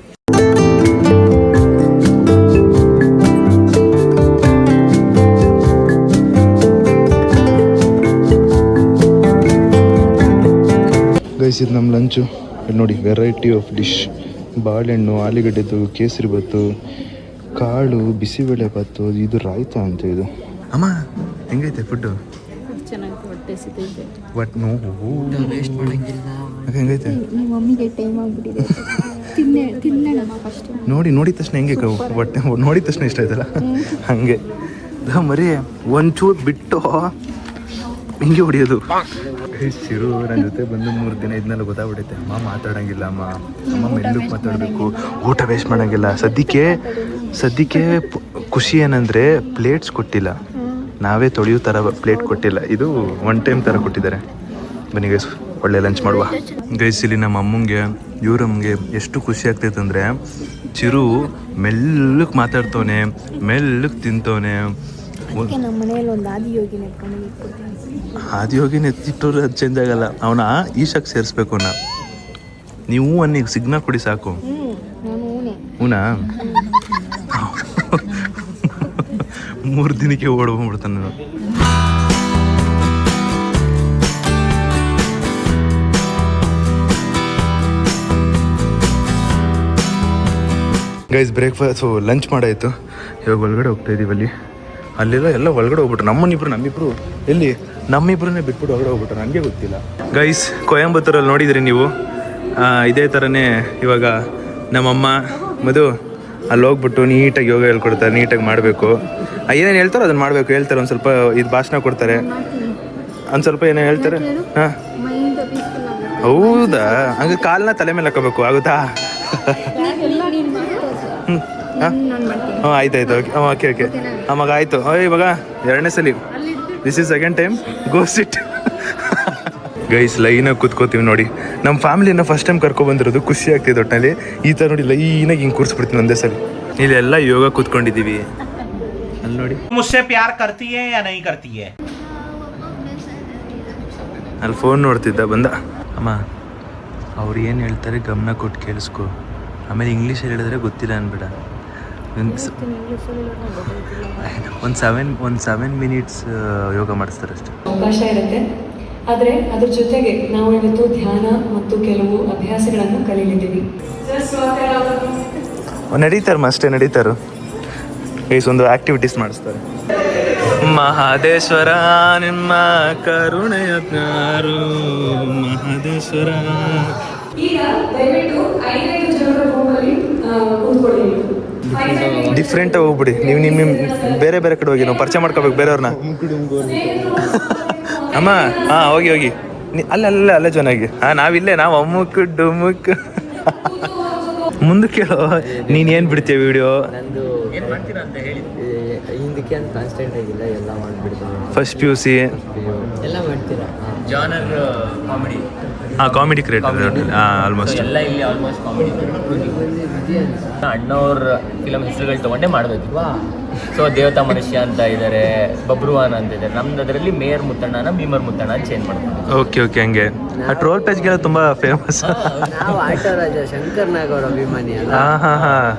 Guys ಇದು ನಮ್ಮ ಲಂಚು. ಇಲ್ಲಿ ನೋಡಿ, ವೆರೈಟಿ ಆಫ್ ಡಿಶ್. ಬಾಳೆಹಣ್ಣು, ಆಲೂಗಡ್ಡೆದು, ಕೇಸರಿ ಬಾತು, ಕಾಳು, ಬಿಸಿಬೇಳೆ ಬಾತು, ಇದು ರಾಯ್ತ ಅಂತ. ಇದು ಅಮ್ಮ ಹೆಂಗೈತೆ ಫುಡ್ಡು? ಚೆನ್ನಾಗಿ ಹೊಟ್ಟೆ ಸಿಗೈತೆ. ವೇಸ್ಟ್ ಮಾಡಂಗಿಲ್ಲ. ಹೆಂಗೈತೆ? ನಿಮ್ಮ ಮಮ್ಮಿಗೆ ಟೈಮ್ ಆಗ್ಬಿಟ್ಟಿದೆ, ತಿನ್ನೋಣ ಫಸ್ಟ್. ನೋಡಿದ ತಕ್ಷಣ ಹೆಂಗೆ ಹೊಟ್ಟೆ ನೋಡಿದ ತಕ್ಷಣ ಇಷ್ಟ ಆಯ್ತಲ್ಲ ಹಂಗೆ. ಮರಿ ಒಂಚೂರು ಬಿಟ್ಟು ಹಿಂಗೆ ಹೊಡಿಯೋದು. ಚಿರು ನನ್ನ ಜೊತೆ ಬಂದು 3 ದಿನ ಇದನ್ನೆಲ್ಲ ಗೊತ್ತಾಗ್ಬಿಟ್ಟೈತೆ. ಅಮ್ಮ ಮಾತಾಡೋಂಗಿಲ್ಲ, ಅಮ್ಮ ಮೆಲ್ಲಕ್ಕೆ ಮಾತಾಡಬೇಕು, ಊಟ ವೇಸ್ಟ್ ಮಾಡೋಂಗಿಲ್ಲ. ಸದ್ಯಕ್ಕೆ ಖುಷಿ ಏನಂದರೆ ಪ್ಲೇಟ್ಸ್ ಕೊಟ್ಟಿಲ್ಲ, ನಾವೇ ತೊಳೆಯೋ ಥರ ಪ್ಲೇಟ್ ಕೊಟ್ಟಿಲ್ಲ. ಇದು 1 ಟೈಮ್ ಥರ ಕೊಟ್ಟಿದ್ದಾರೆ. ಬನ್ನಿ ಗೈಸ್ ಒಳ್ಳೆ ಲಂಚ್ ಮಾಡುವ. ಗೈಸ್ ಇಲ್ಲಿ ನಮ್ಮ ಅಮ್ಮಂಗೆ ಇವರಮ್ಮಗೆ ಎಷ್ಟು ಖುಷಿ ಆಗ್ತೈತೆ ಅಂದರೆ, ಚಿರು ಮೆಲ್ಲಕ್ಕೆ ಮಾತಾಡ್ತವನೆ, ಮೆಲ್ಲಕ್ಕೆ ತಿಂತವನೆ. ನಮ್ಮ ಮನೆಯಲ್ಲಿ ಒಂದು ಆದಿಯೋಗಿನ ಎತ್ತಿಟ್ಟರು ಅದು ಚೇಂಜ್ ಆಗಲ್ಲ. ಅವನ ಈಶಾಕ್ ಸೇರಿಸ್ಬೇಕು. ನೀವು ಅನ್ನಿ ಸಿಗ್ನಲ್ ಕೊಡಿ ಸಾಕು. ನಾನು ಹೂನೆ. ಹೂನಾ 3 ದಿನಕ್ಕೆ ಓಡ್ಕೊಂಡ್ಬಿಡ್ತಾನೆ ನಾನು. ಗೈಸ್ ಬ್ರೇಕ್ಫಾಸ್ಟ್ ಲಂಚ್ ಮಾಡಾಯಿತು. ಇವಾಗ ಒಳಗಡೆ ಹೋಗ್ತಾ ಇದೀವಿ. ಅಲ್ಲೆಲ್ಲ ಎಲ್ಲ ಒಳಗಡೆ ಹೋಗ್ಬಿಟ್ರು. ನಮ್ಮಿಬ್ರು ಎಲ್ಲಿ ನಮ್ಮಿಬ್ರನ್ನೇ ಬಿಟ್ಬಿಟ್ಟು ಒಳಗಡೆ ಹೋಗ್ಬಿಟ್ರು. ನನಗೆ ಗೊತ್ತಿಲ್ಲ. ಗೈಸ್ ಕೊಯಂಬತ್ತೂರಲ್ಲಿ ನೋಡಿದ್ರಿ ನೀವು. ಇದೇ ಥರನೇ ಇವಾಗ ನಮ್ಮಮ್ಮ ಮಧು ಅಲ್ಲಿ ಹೋಗ್ಬಿಟ್ಟು ನೀಟಾಗಿ ಯೋಗ ಹೇಳ್ಕೊಡ್ತಾರೆ. ನೀಟಾಗಿ ಮಾಡಬೇಕು. ಏನೇನು ಹೇಳ್ತಾರೋ ಅದನ್ನು ಮಾಡಬೇಕು. ಹೇಳ್ತಾರೆ ಒಂದು ಸ್ವಲ್ಪ ಇದು ಭಾಷಣ ಕೊಡ್ತಾರೆ. ಒಂದು ಸ್ವಲ್ಪ ಏನೇನು ಹೇಳ್ತಾರೆ. ಹಾಂ ಮೈಂಡ್ ಪೀಸ್ಫುಲ್ ಆಗುತ್ತೆ. ಹೌದಾ? ಹಂಗೆ ಕಾಲನ್ನ ತಲೆ ಮೇಲೆ ಹಾಕೋಬೇಕು ಆಗುತ್ತಾ? ಹಾಂ ಆಯ್ತಾಯ್ತು. ಓಕೆ ಓಕೆ ಮಗ ಆಯಿತು. ಇವಾಗ 2ನೇ ಸಲ. This is second time. Go sit. Guys ಲೈನಾಗಿ ಕೂತ್ಕೋತೀವಿ ನೋಡಿ. ನಮ್ಮ ಫ್ಯಾಮಿಲಿನ ಫಸ್ಟ್ ಟೈಮ್ ಕರ್ಕೊಬಂದಿರೋದು. ಖುಷಿ ಆಗ್ತಿದೆ ಒಟ್ಟಿನಲ್ಲಿ. ಈ ಥರ ನೋಡಿ ಲೈನಾಗಿ ಹಿಂಗೆ ಕೂರಿಸ್ಬಿಡ್ತೀನಿ ಒಂದೇ ಸಲ. ಇಲ್ಲೆಲ್ಲ ಯೋಗ ಕೂತ್ಕೊಂಡಿದ್ದೀವಿ. ಅಲ್ಲಿ ನೋಡಿ ಮುಸ್ಸೆ ಪ್ಯಾರ್ ಕರ್ತಿಯೇ ಯಾ ನಹೀ ಕರ್ತಿಯೇ. ಅಲ್ಲಿ ಫೋನ್ ನೋಡ್ತಿದ್ದ ಬಂದ. ಅಮ್ಮ ಅವ್ರು ಏನು ಹೇಳ್ತಾರೆ ಗಮನ ಕೊಟ್ಟು ಕೇಳಿಸ್ಕೊ. ಆಮೇಲೆ ಇಂಗ್ಲೀಷಲ್ಲಿ ಹೇಳಿದ್ರೆ ಗೊತ್ತಿಲ್ಲ ಅನ್ಬೇಡ. ಒಂದು 7 ಮಿನಿಟ್ಸ್ ಯೋಗ ಮಾಡಿಸ್ತಾರೆ ಅಷ್ಟೇ. ಅವಕಾಶ ಇರುತ್ತೆ. ಆದರೆ ಅದ್ರ ಜೊತೆಗೆ ನಾವು ಇವತ್ತು ಧ್ಯಾನ ಮತ್ತು ಕೆಲವು ಅಭ್ಯಾಸಗಳನ್ನು ಕಲೀಲಿದ್ದೀವಿ. ನಡೀತಾರಮ್ಮ ಅಷ್ಟೇ ನಡೀತಾರು. ಒಂದು ಆಕ್ಟಿವಿಟೀಸ್ ಮಾಡಿಸ್ತಾರೆ. ಮಹಾದೇಶ್ವರ ನಿಮ್ಮ ಕರುಣೆಯರು ಮಹಾದೇಶ್ವರ. ಈಗ ದಯವಿಟ್ಟು 5 ಜನರ ರೂಮಲ್ಲಿ ಕೂತ್ಕೊಳ್ಳಿ. ಡಿಫ್ರೆಂಟ್ ಹೋಗ್ಬಿಡಿ ನೀವು. ನಿಮ್ಮ ಬೇರೆ ಬೇರೆ ಕಡೆ ಹೋಗಿ ನಾವು ಪರಿಚಯ ಮಾಡ್ಕೋಬೇಕು ಬೇರೆಯವ್ರನ್ನ. ಅಮ್ಮ ಹಾಂ ಹೋಗಿ ಅಲ್ಲೇ ಚೆನ್ನಾಗಿ. ನಾವಿಲ್ಲೇ ನಾವು ಅಮ್ಮುಕ್ ಡುಮುಕ್. ಮುಂದಕ್ಕೆ ಹೇಳೋ ನೀನೇನು ಬಿಡ್ತೀಯ ವಿಡಿಯೋ? ಏನು ಮಾಡ್ತೀರಾ ಅಂತ ಹೇಳಿ. ಹಿಂದಕ್ಕೆ ಅಂತ ಕಾನ್ಸ್ಟೆಂಟ್ ಆಗಿಲ್ಲ, ಎಲ್ಲ ಮಾಡಿಬಿಡ್ತೀನಿ. ಫಸ್ಟ್ PUC ಎಲ್ಲ ಮಾಡ್ತೀರಾ? Genre comedy. Comedy creator almost ಎಲ್ಲ ಇಲ್ಲಿ ಆಲ್ಮೋಸ್ಟ್ ಕಾಮಿಡಿ. ಅಣ್ಣವ್ರ ಫಿಲಮ್ ಹೆಸರುಗಳು ತೊಗೊಂಡೇ ಮಾಡಬೇಕು. ಸೊ ದೇವತಾ ಮನುಷ್ಯ ಅಂತ ಇದ್ದಾರೆ, ಬಬ್ರುವಾನ್ ಅಂತ ಇದ್ದಾರೆ. ನಮ್ದು ಅದರಲ್ಲಿ ಮೇಯರ್ ಮುತ್ತಣ್ಣನ ಮೀಮರ್ ಮುತ್ತಣ್ಣ ಅಂತ ಚೇಂಜ್ ಮಾಡ್ಕೊಂಡು. ಓಕೆ ಹಂಗೆ. ಆ ಟ್ರೋಲ್ ಪೇಜ್ಗೆಲ್ಲ ತುಂಬ ಫೇಮಸ್. ನಾವು ಆಟೋ ರಾಜ ಶಂಕರ್ ನಾಗ್ ಅವ್ರ ಅಭಿಮಾನಿ ಅಲ್ಲ. ಹಾಂ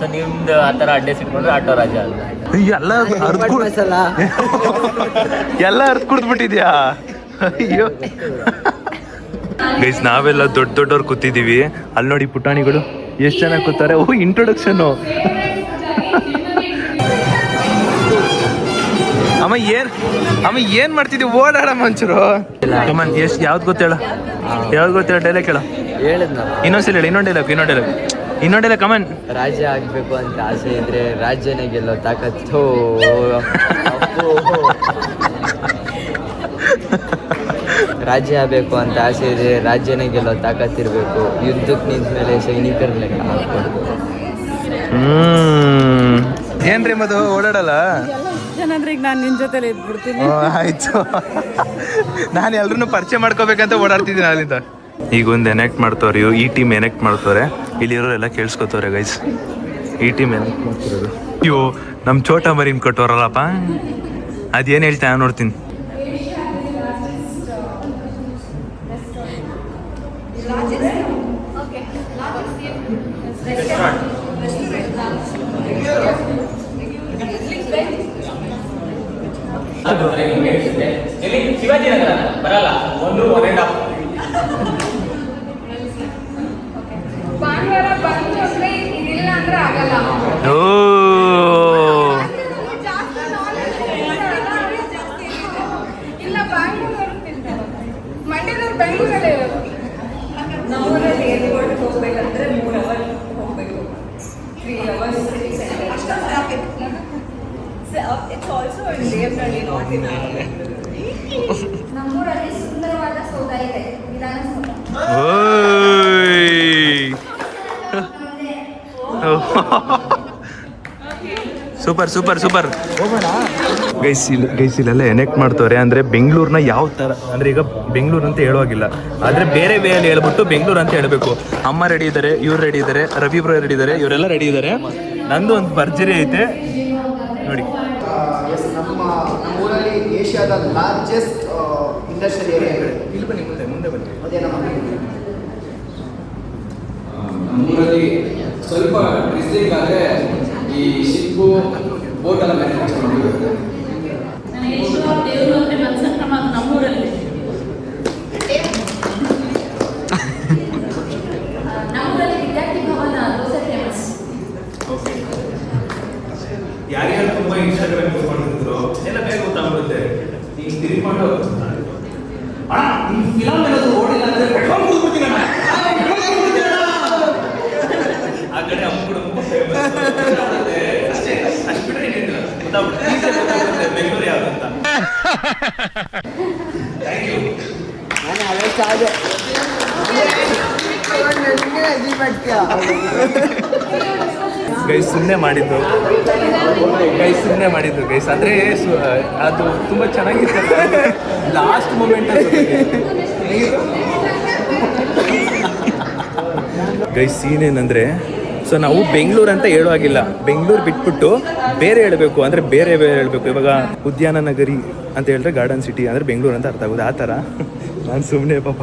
ಸೊ ನಿಮ್ದು ಆ ಥರ ಅಡ್ಡೆ ಸಿಟ್ಕೊಂಡ್ರೆ ಆಟೋ ರಾಜ ಅಲ್ಲ. ಎಲ್ಲ ಅರ್ಥ ಕುಡ್ದ್ಬಿಟ್ಟಿದ್ಯಾ? ಅಯ್ಯೋ ಗೈಸ್ ನಾವೆಲ್ಲ ದೊಡ್ಡವ್ರು ಕೂತಿದ್ದೀವಿ. ಅಲ್ಲಿ ನೋಡಿ ಪುಟಾಣಿಗಳು ಎಷ್ಟು ಚೆನ್ನಾಗಿ ಕೂತಾರೆ. ಇಂಟ್ರೊಡಕ್ಷನ್ನು. ಅಮ್ಮ ಏನ್ ಮಾಡ್ತಿದ್ದೀವಿ? ಓಡಾಡ ಮಂಚರು. ಕಮನ್ ಎಷ್ಟು ಯಾವ್ದು ಗೊತ್ತೇಳ ಡೈಲಾಗ್ ಹೇಳ. ಇನ್ನೊಂದ್ಸಲ ಹೇಳಿ. ಇನ್ನೊಂದು ಡೈಲಾಗ್ ಕಮನ್. ರಾಜ್ಯ ಆಗ್ಬೇಕು ಅಂತ ಆಸೆ ಇದ್ರೆ ರಾಜ್ಯನೇ ಗೆಲ್ಲೋ ತಾಕತ್ತು. ರಾಜ್ಯ ಆಗಬೇಕು ಅಂತ ಆಸೆ ಇದೆ, ರಾಜ್ಯನೇ ಗೆಲ್ಲೋ ತಾಕತ್ತಿರ್ಬೇಕು. ಯುದ್ಧಕ್ಕೆ ನಿಂತ ಮೇಲೆ ಸೈನಿಕರ ಲೆಕ್ಕ ಹಾಕ್ಬಾರ್ದು. ಏನ್ರಿ ಮದು ಓಡಾಡಲ್ಲ? ಜನಂದ್ರೆ ಈಗ ನಾನು ನಿನ್ನ ಜೊತೆಲಿ ಇದ್ಬಿಡ್ತೀನಿ. ಆಯ್ತು. ನಾನು ಎಲ್ರನ್ನೂ ಪರಿಚಯ ಮಾಡ್ಕೋಬೇಕಂತ ಓಡಾಡ್ತಿದ್ದೀನಿ ಅಲ್ಲಿಂದ. ಈಗ ಒಂದು ಎನೆಕ್ಟ್ ಮಾಡ್ತವ್ರೆ. ಈ ಟೀಮ್ ಎನೆಕ್ಟ್ ಮಾಡ್ತವ್ರೆ. ಇಲ್ಲಿರೋರೆಲ್ಲ ಕೇಳಿಸ್ಕೊತವ್ರೆ ಗೈಸ್. ಈ ಟೀಮ್ ಎನೆಕ್ಟ್ ಮಾಡ್ತಿರೋದು. ಅಯ್ಯೋ ನಮ್ಮ ಚೋಟ ಮರಿನ್ ಕೊಟ್ಟವ್ರಲ್ಲಪ್ಪ. ಅದೇನು ಹೇಳ್ತಾ ನೋಡ್ತೀನಿ. ಶಿವಾಜಿನಗರ ಬರಲ್ಲ. 1.5 ಭಾನುವಾರ ಬಂದು ಇದಿಲ್ಲ ಅಂದ್ರೆ ಆಗಲ್ಲ. ಓ ಇಲ್ಲ ಬ್ಯಾಂಗ್ಳೂರ್ ಮಂಡ್ಯದವ್ರು ಬೆಂಗಳೂರಲ್ಲೇ ಇರೋದು. ನಮ್ಮೂರಲ್ಲಿ ಏರ್ಪೋರ್ಟ್ಗೆ ಹೋಗ್ಬೇಕಂದ್ರೆ 3 ಅವರ್ ಹೋಗ್ಬೇಕು. 3 hours. It's also in Devnalli, not in Ireland. ನಮ್ಮೂರಲ್ಲಿ ಸುಂದರವಾದ ಸೌಧ ಇದೆ, ವಿಧಾನಸೌಧ. ಸೂಪರ್ ಗೈಸ್ ಇಲ್ಲೆಲ್ಲ ಎನೆಕ್ಟ್ ಮಾಡ್ತವ್ರೆ. ಅಂದರೆ ಬೆಂಗಳೂರನ್ನ ಯಾವ ಥರ ಅಂದರೆ ಈಗ ಬೆಂಗಳೂರು ಅಂತ ಹೇಳುವಾಗಿಲ್ಲ, ಆದರೆ ಬೇರೆ ವೇಯಲ್ಲಿ ಹೇಳ್ಬಿಟ್ಟು ಬೆಂಗಳೂರು ಅಂತ ಹೇಳಬೇಕು. ಅಮ್ಮ ರೆಡಿ ಇದ್ದಾರೆ, ಇವ್ರು ರೆಡಿ ಇದ್ದಾರೆ, ರವಿ ಬ್ರೋ ರೆಡಿ ಇದ್ದಾರೆ, ಇವರೆಲ್ಲ ರೆಡಿ ಇದ್ದಾರೆ. ನಂದು ಒಂದು ಭರ್ಜರಿ ಐತೆ ನೋಡಿ. ನಮ್ಮೂರಲ್ಲಿ ಏಷ್ಯಾದ ಲಾರ್ಜೆಸ್ಟ್ ಇಂಡಸ್ಟ್ರಿಯಲ್ ಏರಿಯಾ. ಇಲ್ಲಿ ಬನ್ನಿ, ಮುಂದೆ ಬನ್ನಿ. ಅದೇ ನಮ್ಮ ನಮ್ಮೂರಲ್ಲಿ ಸ್ವಲ್ಪ ಡಿಸ್ಟಿಕ್ ಆದರೆ ಈ ಶಿಪ್ಪು ಬೋಟ್ ಎಲ್ಲ ಮ್ಯಾನುಫ್ಯಾಕ್ಚರ್ ಮಾಡಿರುತ್ತೆ. ನನಗೆ ಇಷ್ಟ ದೇವರು ಅಂದರೆ ಮತ್ಸಕ್ರಮ ನಮ್ಮೂರಲ್ಲಿ ವಿದ್ಯಾರ್ಥಿ ಭವನ ದೋಸೆ ಫೇಮಸ್. ಯಾರ್ಯಾರು ತುಂಬ ಇನ್ಸ್ಟಾಗ್ರಾಮ್ ಯೂಸ್ ಮಾಡ್ತಿದ್ರು ಎಲ್ಲ ಬೇಗ ಗೊತ್ತಾಗ್ಬಿಡುತ್ತೆ. ಈಗ ತಿರ್ಕೊಂಡು ಫಿಲಮ್ ಏನಾದ್ರು ಓಡಿಲ್ಲ ಅಂದರೆ ಪೆಟ್ರೋಲ್ ಕುಡ್ಬಿಡ್ತೀನಿ ಅಣ್ಣ. ಆ ಕಡೆ ಅಮ್ಮ ಕೂಡ ತುಂಬ ಫೇಮಸ್ ಅಷ್ಟೇ. ಅಷ್ಟು ಬಿಟ್ಟರೆ ಏನಿಲ್ಲ ಗೊತ್ತಾಗ್ಬಿಡುತ್ತೆ ಬೆಂಗಳೂರು ಯಾವುದು ಅಂತ. Thank you. ಗೈಸ್ ಸುಮ್ಮನೆ ಮಾಡಿದ್ದು ಗೈಸ್ ಅಂದರೆ ಅದು ತುಂಬ ಚೆನ್ನಾಗಿತ್ತು. ಲಾಸ್ಟ್ ಮೂಮೆಂಟ್ ಗೈಸ್ ಸೀನ್ ಏನಂದರೆ, ಸೊ ನಾವು ಬೆಂಗಳೂರು ಅಂತ ಹೇಳೋ ಆಗಿಲ್ಲ, ಬೆಂಗಳೂರು ಬಿಟ್ಬಿಟ್ಟು ಬೇರೆ ಹೇಳಬೇಕು ಅಂದರೆ ಬೇರೆ ಹೇಳಬೇಕು. ಇವಾಗ ಉದ್ಯಾನ ನಗರಿ ಅಂತ ಹೇಳಿದ್ರೆ ಗಾರ್ಡನ್ ಸಿಟಿ ಅಂದರೆ ಬೆಂಗಳೂರು ಅಂತ ಅರ್ಥ ಆಗೋದು. ಆ ಥರ ನಾನು ಸುಮ್ಮನೆ ಪಾಪ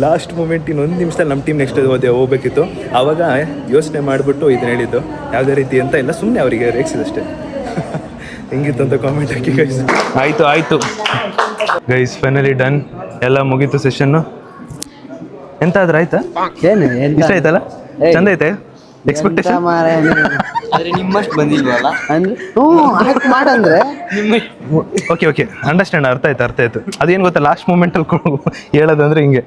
ಲಾಸ್ಟ್ ಮೂಮೆಂಟ್ ಇನ್ನೊಂದು ನಿಮಿಷದಲ್ಲಿ ನಮ್ಮ ಟೀಮ್ ನೆಕ್ಸ್ಟ್ ಹೋಗ್ಬೇಕಿತ್ತು. ಆವಾಗ ಯೋಚನೆ ಮಾಡಿಬಿಟ್ಟು ಇದನ್ನ ಹೇಳಿದ್ದು ಯಾವುದೇ ರೀತಿ ಅಂತ ಇಲ್ಲ, ಸುಮ್ಮನೆ ಅವರಿಗೆ ರೇಗಿಸಿದಷ್ಟೇ. ಹೆಂಗಿತ್ತು ಅಂತ ಕಾಮೆಂಟ್ ಹಾಕಿ ಗೈಸ್. ಆಯಿತು ಗೈಸ್, ಫೈನಲಿ ಡನ್, ಎಲ್ಲ ಮುಗೀತು ಸೆಷನ್ನು. ಎಂತ ಆದ್ರೆ ಆಯ್ತಾ? ಇಷ್ಟ ಆಯ್ತಲ್ಲ? ಚಂದ ಐತೆ ಎಕ್ಸ್ಪೆಕ್ಟೇಷನ್? ಆದ್ರೆ ನಿಮ್ಮಷ್ಟು ಬಂದಿಲ್ವಲ್ಲ ಮಾಡಂದ್ರೆ ಓಕೆ ಅಂಡರ್ಸ್ಟ್ಯಾಂಡ್, ಅರ್ಥ ಆಯ್ತು. ಅದೇನು ಗೊತ್ತಾ, ಲಾಸ್ಟ್ ಮೂಮೆಂಟಲ್ಲಿ ಹೇಳೋದಂದ್ರೆ ಹಿಂಗೆ.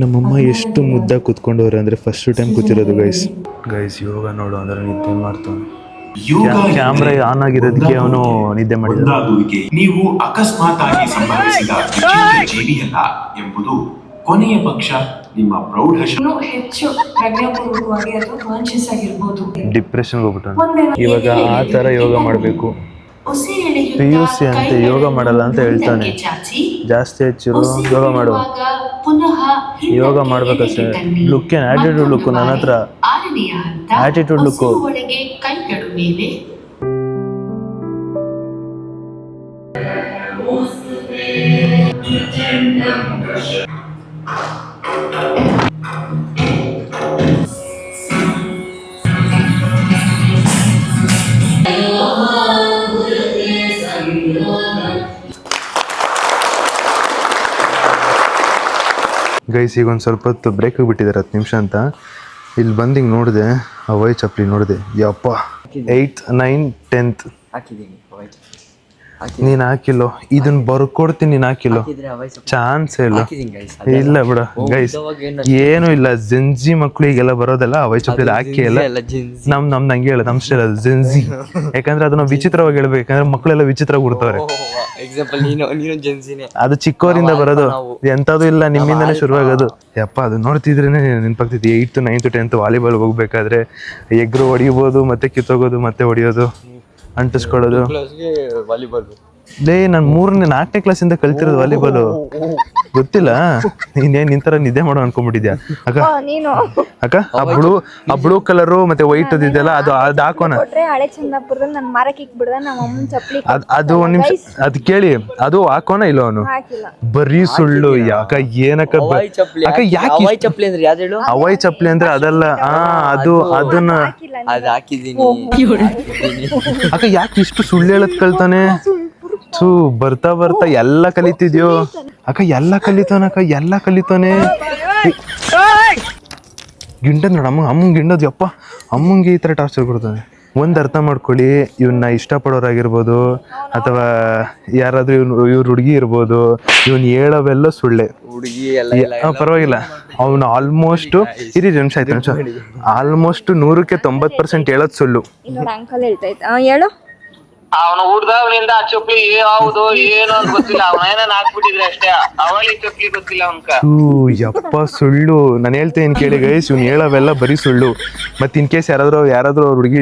ನಮ್ಮಮ್ಮ ಎಷ್ಟು ಮುದ್ದ ಕೂತ್ಕೊಂಡವ್ರೆ ಅಂದರೆ ಫಸ್ಟ್ ಟೈಮ್ ಕೂತಿರೋದು ಗೈಸ್. ಯೋಗ ನೋಡು ಅಂದ್ರೆ ನಿದ್ದೆ ಮಾಡ್ತಾನೆ. ಕ್ಯಾಮ್ರಾ ಆನ್ ಆಗಿರೋದಕ್ಕೆ ಅವನು ನಿದ್ದೆ ಮಾಡಿದ. ನೀವು ಅಕಸ್ಮಾತ್ ಆಗಿ ಸಂಭವಿಸಿದ ಜೀವಿಯಲ್ಲ ಎಂಬುದು ಕೊನೆಯ ಪಕ್ಷ ನಿಮ್ಮ ಪ್ರೌಢಶಾಲೆ. ಹೆಚ್ಚು ಪ್ರಜ್ಞಾಪೂರ್ವಕವಾಗಿ ಅಥವಾ ಕಾನ್ಶಿಯಸ್ ಆಗಿರ್ಬೋದು. ಡಿಪ್ರೆಷನ್ಗೆ ಹೋಗ್ಬಿಟ್ಟಾನೆ. ಇವಾಗ ಆ ಥರ ಯೋಗ ಮಾಡಬೇಕು. PUC ಅಂತೆ ಯೋಗ ಮಾಡಲ್ಲ ಅಂತ ಹೇಳ್ತಾನೆ. ಜಾಸ್ತಿ ಹೆಚ್ಚು ಯೋಗ ಮಾಡು, ಯೋಗ ಮಾಡ್ಬೇಕಷ್ಟೇ. ಲುಕ್ ಏನು ಆಟಿಟ್ಯೂಡ್ ಲುಕ್ಕು, ನನ್ನ ಹತ್ರ ಆಟಿಟ್ಯೂಡ್ ಲುಕ್ಕು. ಗೈಸ್ ಈಗ ಒಂದು ಸ್ವಲ್ಪ ಹೊತ್ತು ಬ್ರೇಕ್ ಬಿಟ್ಟಿದ್ದಾರೆ 10 ನಿಮಿಷ ಅಂತ. ಇಲ್ಲಿ ಬಂದು ಹಿಂಗೆ ನೋಡಿದೆ, ಆ ವೈ ಚಪ್ಪಲಿ ನೋಡಿದೆ, ಯಪ್ಪ 8th 9th 10th ನೀನು ಹಾಕಿಲ್ಲೋ. ಇದನ್ನ ಬರ್ಕೊಡ್ತೀನಿ, ನೀನು ಹಾಕಿಲ್ಲೋ, ಚಾನ್ಸ್ ಇಲ್ಲ ಬಿಡ ಗೈಸ್. ಏನು ಇಲ್ಲ, ಜೆನ್ಜಿ ಮಕ್ಳಿಗೆಲ್ಲ ಬರೋದಲ್ಲ ಆ ವೈ ಚಪ್ಪಲಿ ಹಾಕಿ ಎಲ್ಲ. ನಮ್ದು ಹಂಗೆ ಹೇಳ, ನಮ್ಮ ಸ್ಟೈಲ್ ಅದು ಜೆನ್ಜಿ. ಯಾಕಂದ್ರೆ ಅದನ್ನ ವಿಚಿತ್ರವಾಗಿ ಹೇಳ್ಬೇಕು, ಯಾಕಂದ್ರೆ ಮಕ್ಕಳೆಲ್ಲ ವಿಚಿತ್ರ ಹುಡ್ತವ್ರೆ. ಅದು ಚಿಕ್ಕವರಿಂದ ಬರೋದು, ಎಂಥದ್ದು ಇಲ್ಲ, ನಿಮ್ಮಿಂದನೇ ಶುರುವಾಗೋದು. ಯಪ್ಪ ಅದು ನೋಡ್ತಿದ್ರೇನೆ ನೆನಪಾಗ್ತಿದ್ದೆ. 8th 9th 10th ವಾಲಿಬಾಲ್ ಹೋಗ್ಬೇಕಾದ್ರೆ ಎಗ್ರು ಹೊಡಿಬೋದು, ಮತ್ತೆ ಕಿತ್ತೋಗೋದು, ಮತ್ತೆ ಹೊಡಿಯೋದು, ಅಂಟಿಸ್ಕೊಳ್ಳೋದು. ಲೇ ನಾನು 3ನೇ 4ನೇ ಕ್ಲಾಸಿಂದ ಕಲ್ತಿರೋದು ವಾಲಿಬಾಲು, ಗೊತ್ತಿಲ್ಲ? ನೀನೇನು ನಿಂತರ ನಿದ್ದೆ ಮಾಡೋ ಅನ್ಕೊಂಡ್ಬಿಟ್ಟಿದ್ಯಾ ಅಕ್ಕ? ಆ ಬ್ಲೂ ಕಲರು ಮತ್ತೆ ವೈಟ್ ಇದೆಯಲ್ಲ, ಅದು ಹಾಕೋಣ. ಅದು ಒಂದ್ ನಿಮಿಷ, ಅದು ಕೇಳಿ, ಅದು ಹಾಕೋಣ ಇಲ್ಲ ಅವನು ಬರೀ ಸುಳ್ಳು. ಯಾಕ ಏನಕ್ಕ ಅಕ್ಕ, ಯಾಕೆ ಅವೈ ಚಪ್ಲಿ ಅಂದ್ರೆ ಅದಲ್ಲ, ಅದನ್ನ ಅಕ್ಕ ಯಾಕೆ ಇಷ್ಟು ಸುಳ್ಳು ಹೇಳದ್ ಕಲ್ತಾನೆ? ಬರ್ತಾ ಎಲ್ಲ ಕಲಿತಿದ್ಯೋ ಅಕ್ಕ, ಎಲ್ಲ ಕಲಿತಾನೆ. ಗಿಂಡದ್ ನೋಡ ಅಮ್ಮಂಗೆ ಗಿಂಡದ್, ಯಪ್ಪ ಅಮ್ಮಂಗೆ ಈ ಥರ ಟಾರ್ಚರ್ ಕೊಡ್ತಾನೆ. ಒಂದು ಅರ್ಥ ಮಾಡ್ಕೊಳ್ಳಿ, ಇವನ್ನ ಇಷ್ಟಪಡೋರಾಗಿರ್ಬೋದು ಅಥವಾ ಯಾರಾದ್ರೂ ಇವ್ರ ಹುಡುಗಿ ಇರ್ಬೋದು, ಇವನ್ ಹೇಳೋವೆಲ್ಲ ಸುಳ್ಳೆ. ಪರವಾಗಿಲ್ಲ, ಅವನು ಆಲ್ಮೋಸ್ಟ್ ನಿಮಿಷ ಆಲ್ಮೋಸ್ಟ್ 100ಕ್ಕೆ 90% ಹೇಳೋದು ಸುಳ್ಳು. ಅವನು ಹುಡ್ದವನಿಂದ ಆ ಚಪ್ಪಲಿ ಯಾವುದು ಏನು ಅಂತ ಗೊತ್ತಿಲ್ಲ, ಅವನೇನ ಹಾಕ್ಬಿಟ್ಟಿದ್ರೆ ಅಷ್ಟೇ, ಅವಳಿ ಚಪ್ಪಲಿ ಗೊತ್ತಿಲ್ಲ ಅವನ್ಕ. ಯಪ್ಪ ಸುಳ್ಳು. ನಾನು ಹೇಳ್ತೇನೆ ಕೇಳಿ ಗೈಸ್, ಇವ್ನು ಹೇಳೋವೆಲ್ಲ ಬರೀ ಸುಳ್ಳು. ಮತ್ತೆ ಇನ್ ಕೇಸ್ ಯಾರಾದ್ರೂ ಹುಡುಗಿ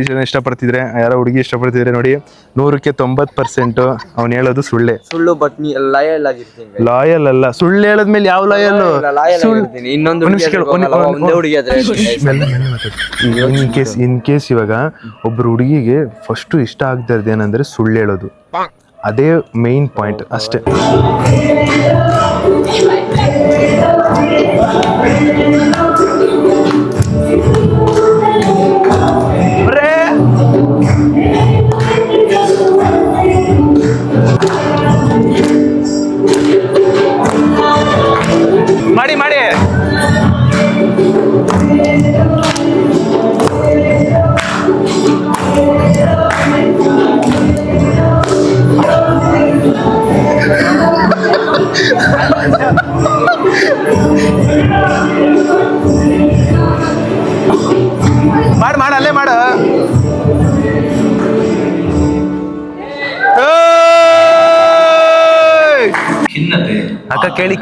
ಇಷ್ಟಪಡ್ತಿದ್ರೆ ನೋಡಿ, 100ಕ್ಕೆ 90% ಅವ್ನು ಹೇಳೋದು ಸುಳ್ಳೆ. ಸುಳ್ಳು, ಬಟ್ ನೀ ಲಾಯಲ್ ಆಗಿರ್ತೀನಿ. ಲಾಯಲ್ ಅಲ್ಲ, ಸುಳ್ಳು ಹೇಳದ್ಮೇಲೆ ಯಾವ ಲಾಯಲ್? ಇನ್ನೊಂದು ಇನ್ ಕೇಸ್ ಇವಾಗ ಒಬ್ರು ಹುಡುಗಿಗೆ ಫಸ್ಟ್ ಇಷ್ಟ ಆಗದೆ ಏನಂದ್ರೆ ಸುಳ್ಳು ಹೇಳೋದು. ಅದೇ ಮೇಯ್ನ್ ಪಾಯಿಂಟ್ ಅಷ್ಟೇ. ಮಾಡಿ ಮಾಡಿ ಮಾಡ ಅಲ್ಲೇ ಮಾಡ. ಖಿನ್ನತೆ, ಅಕ್ಕ ಕೇಳಿ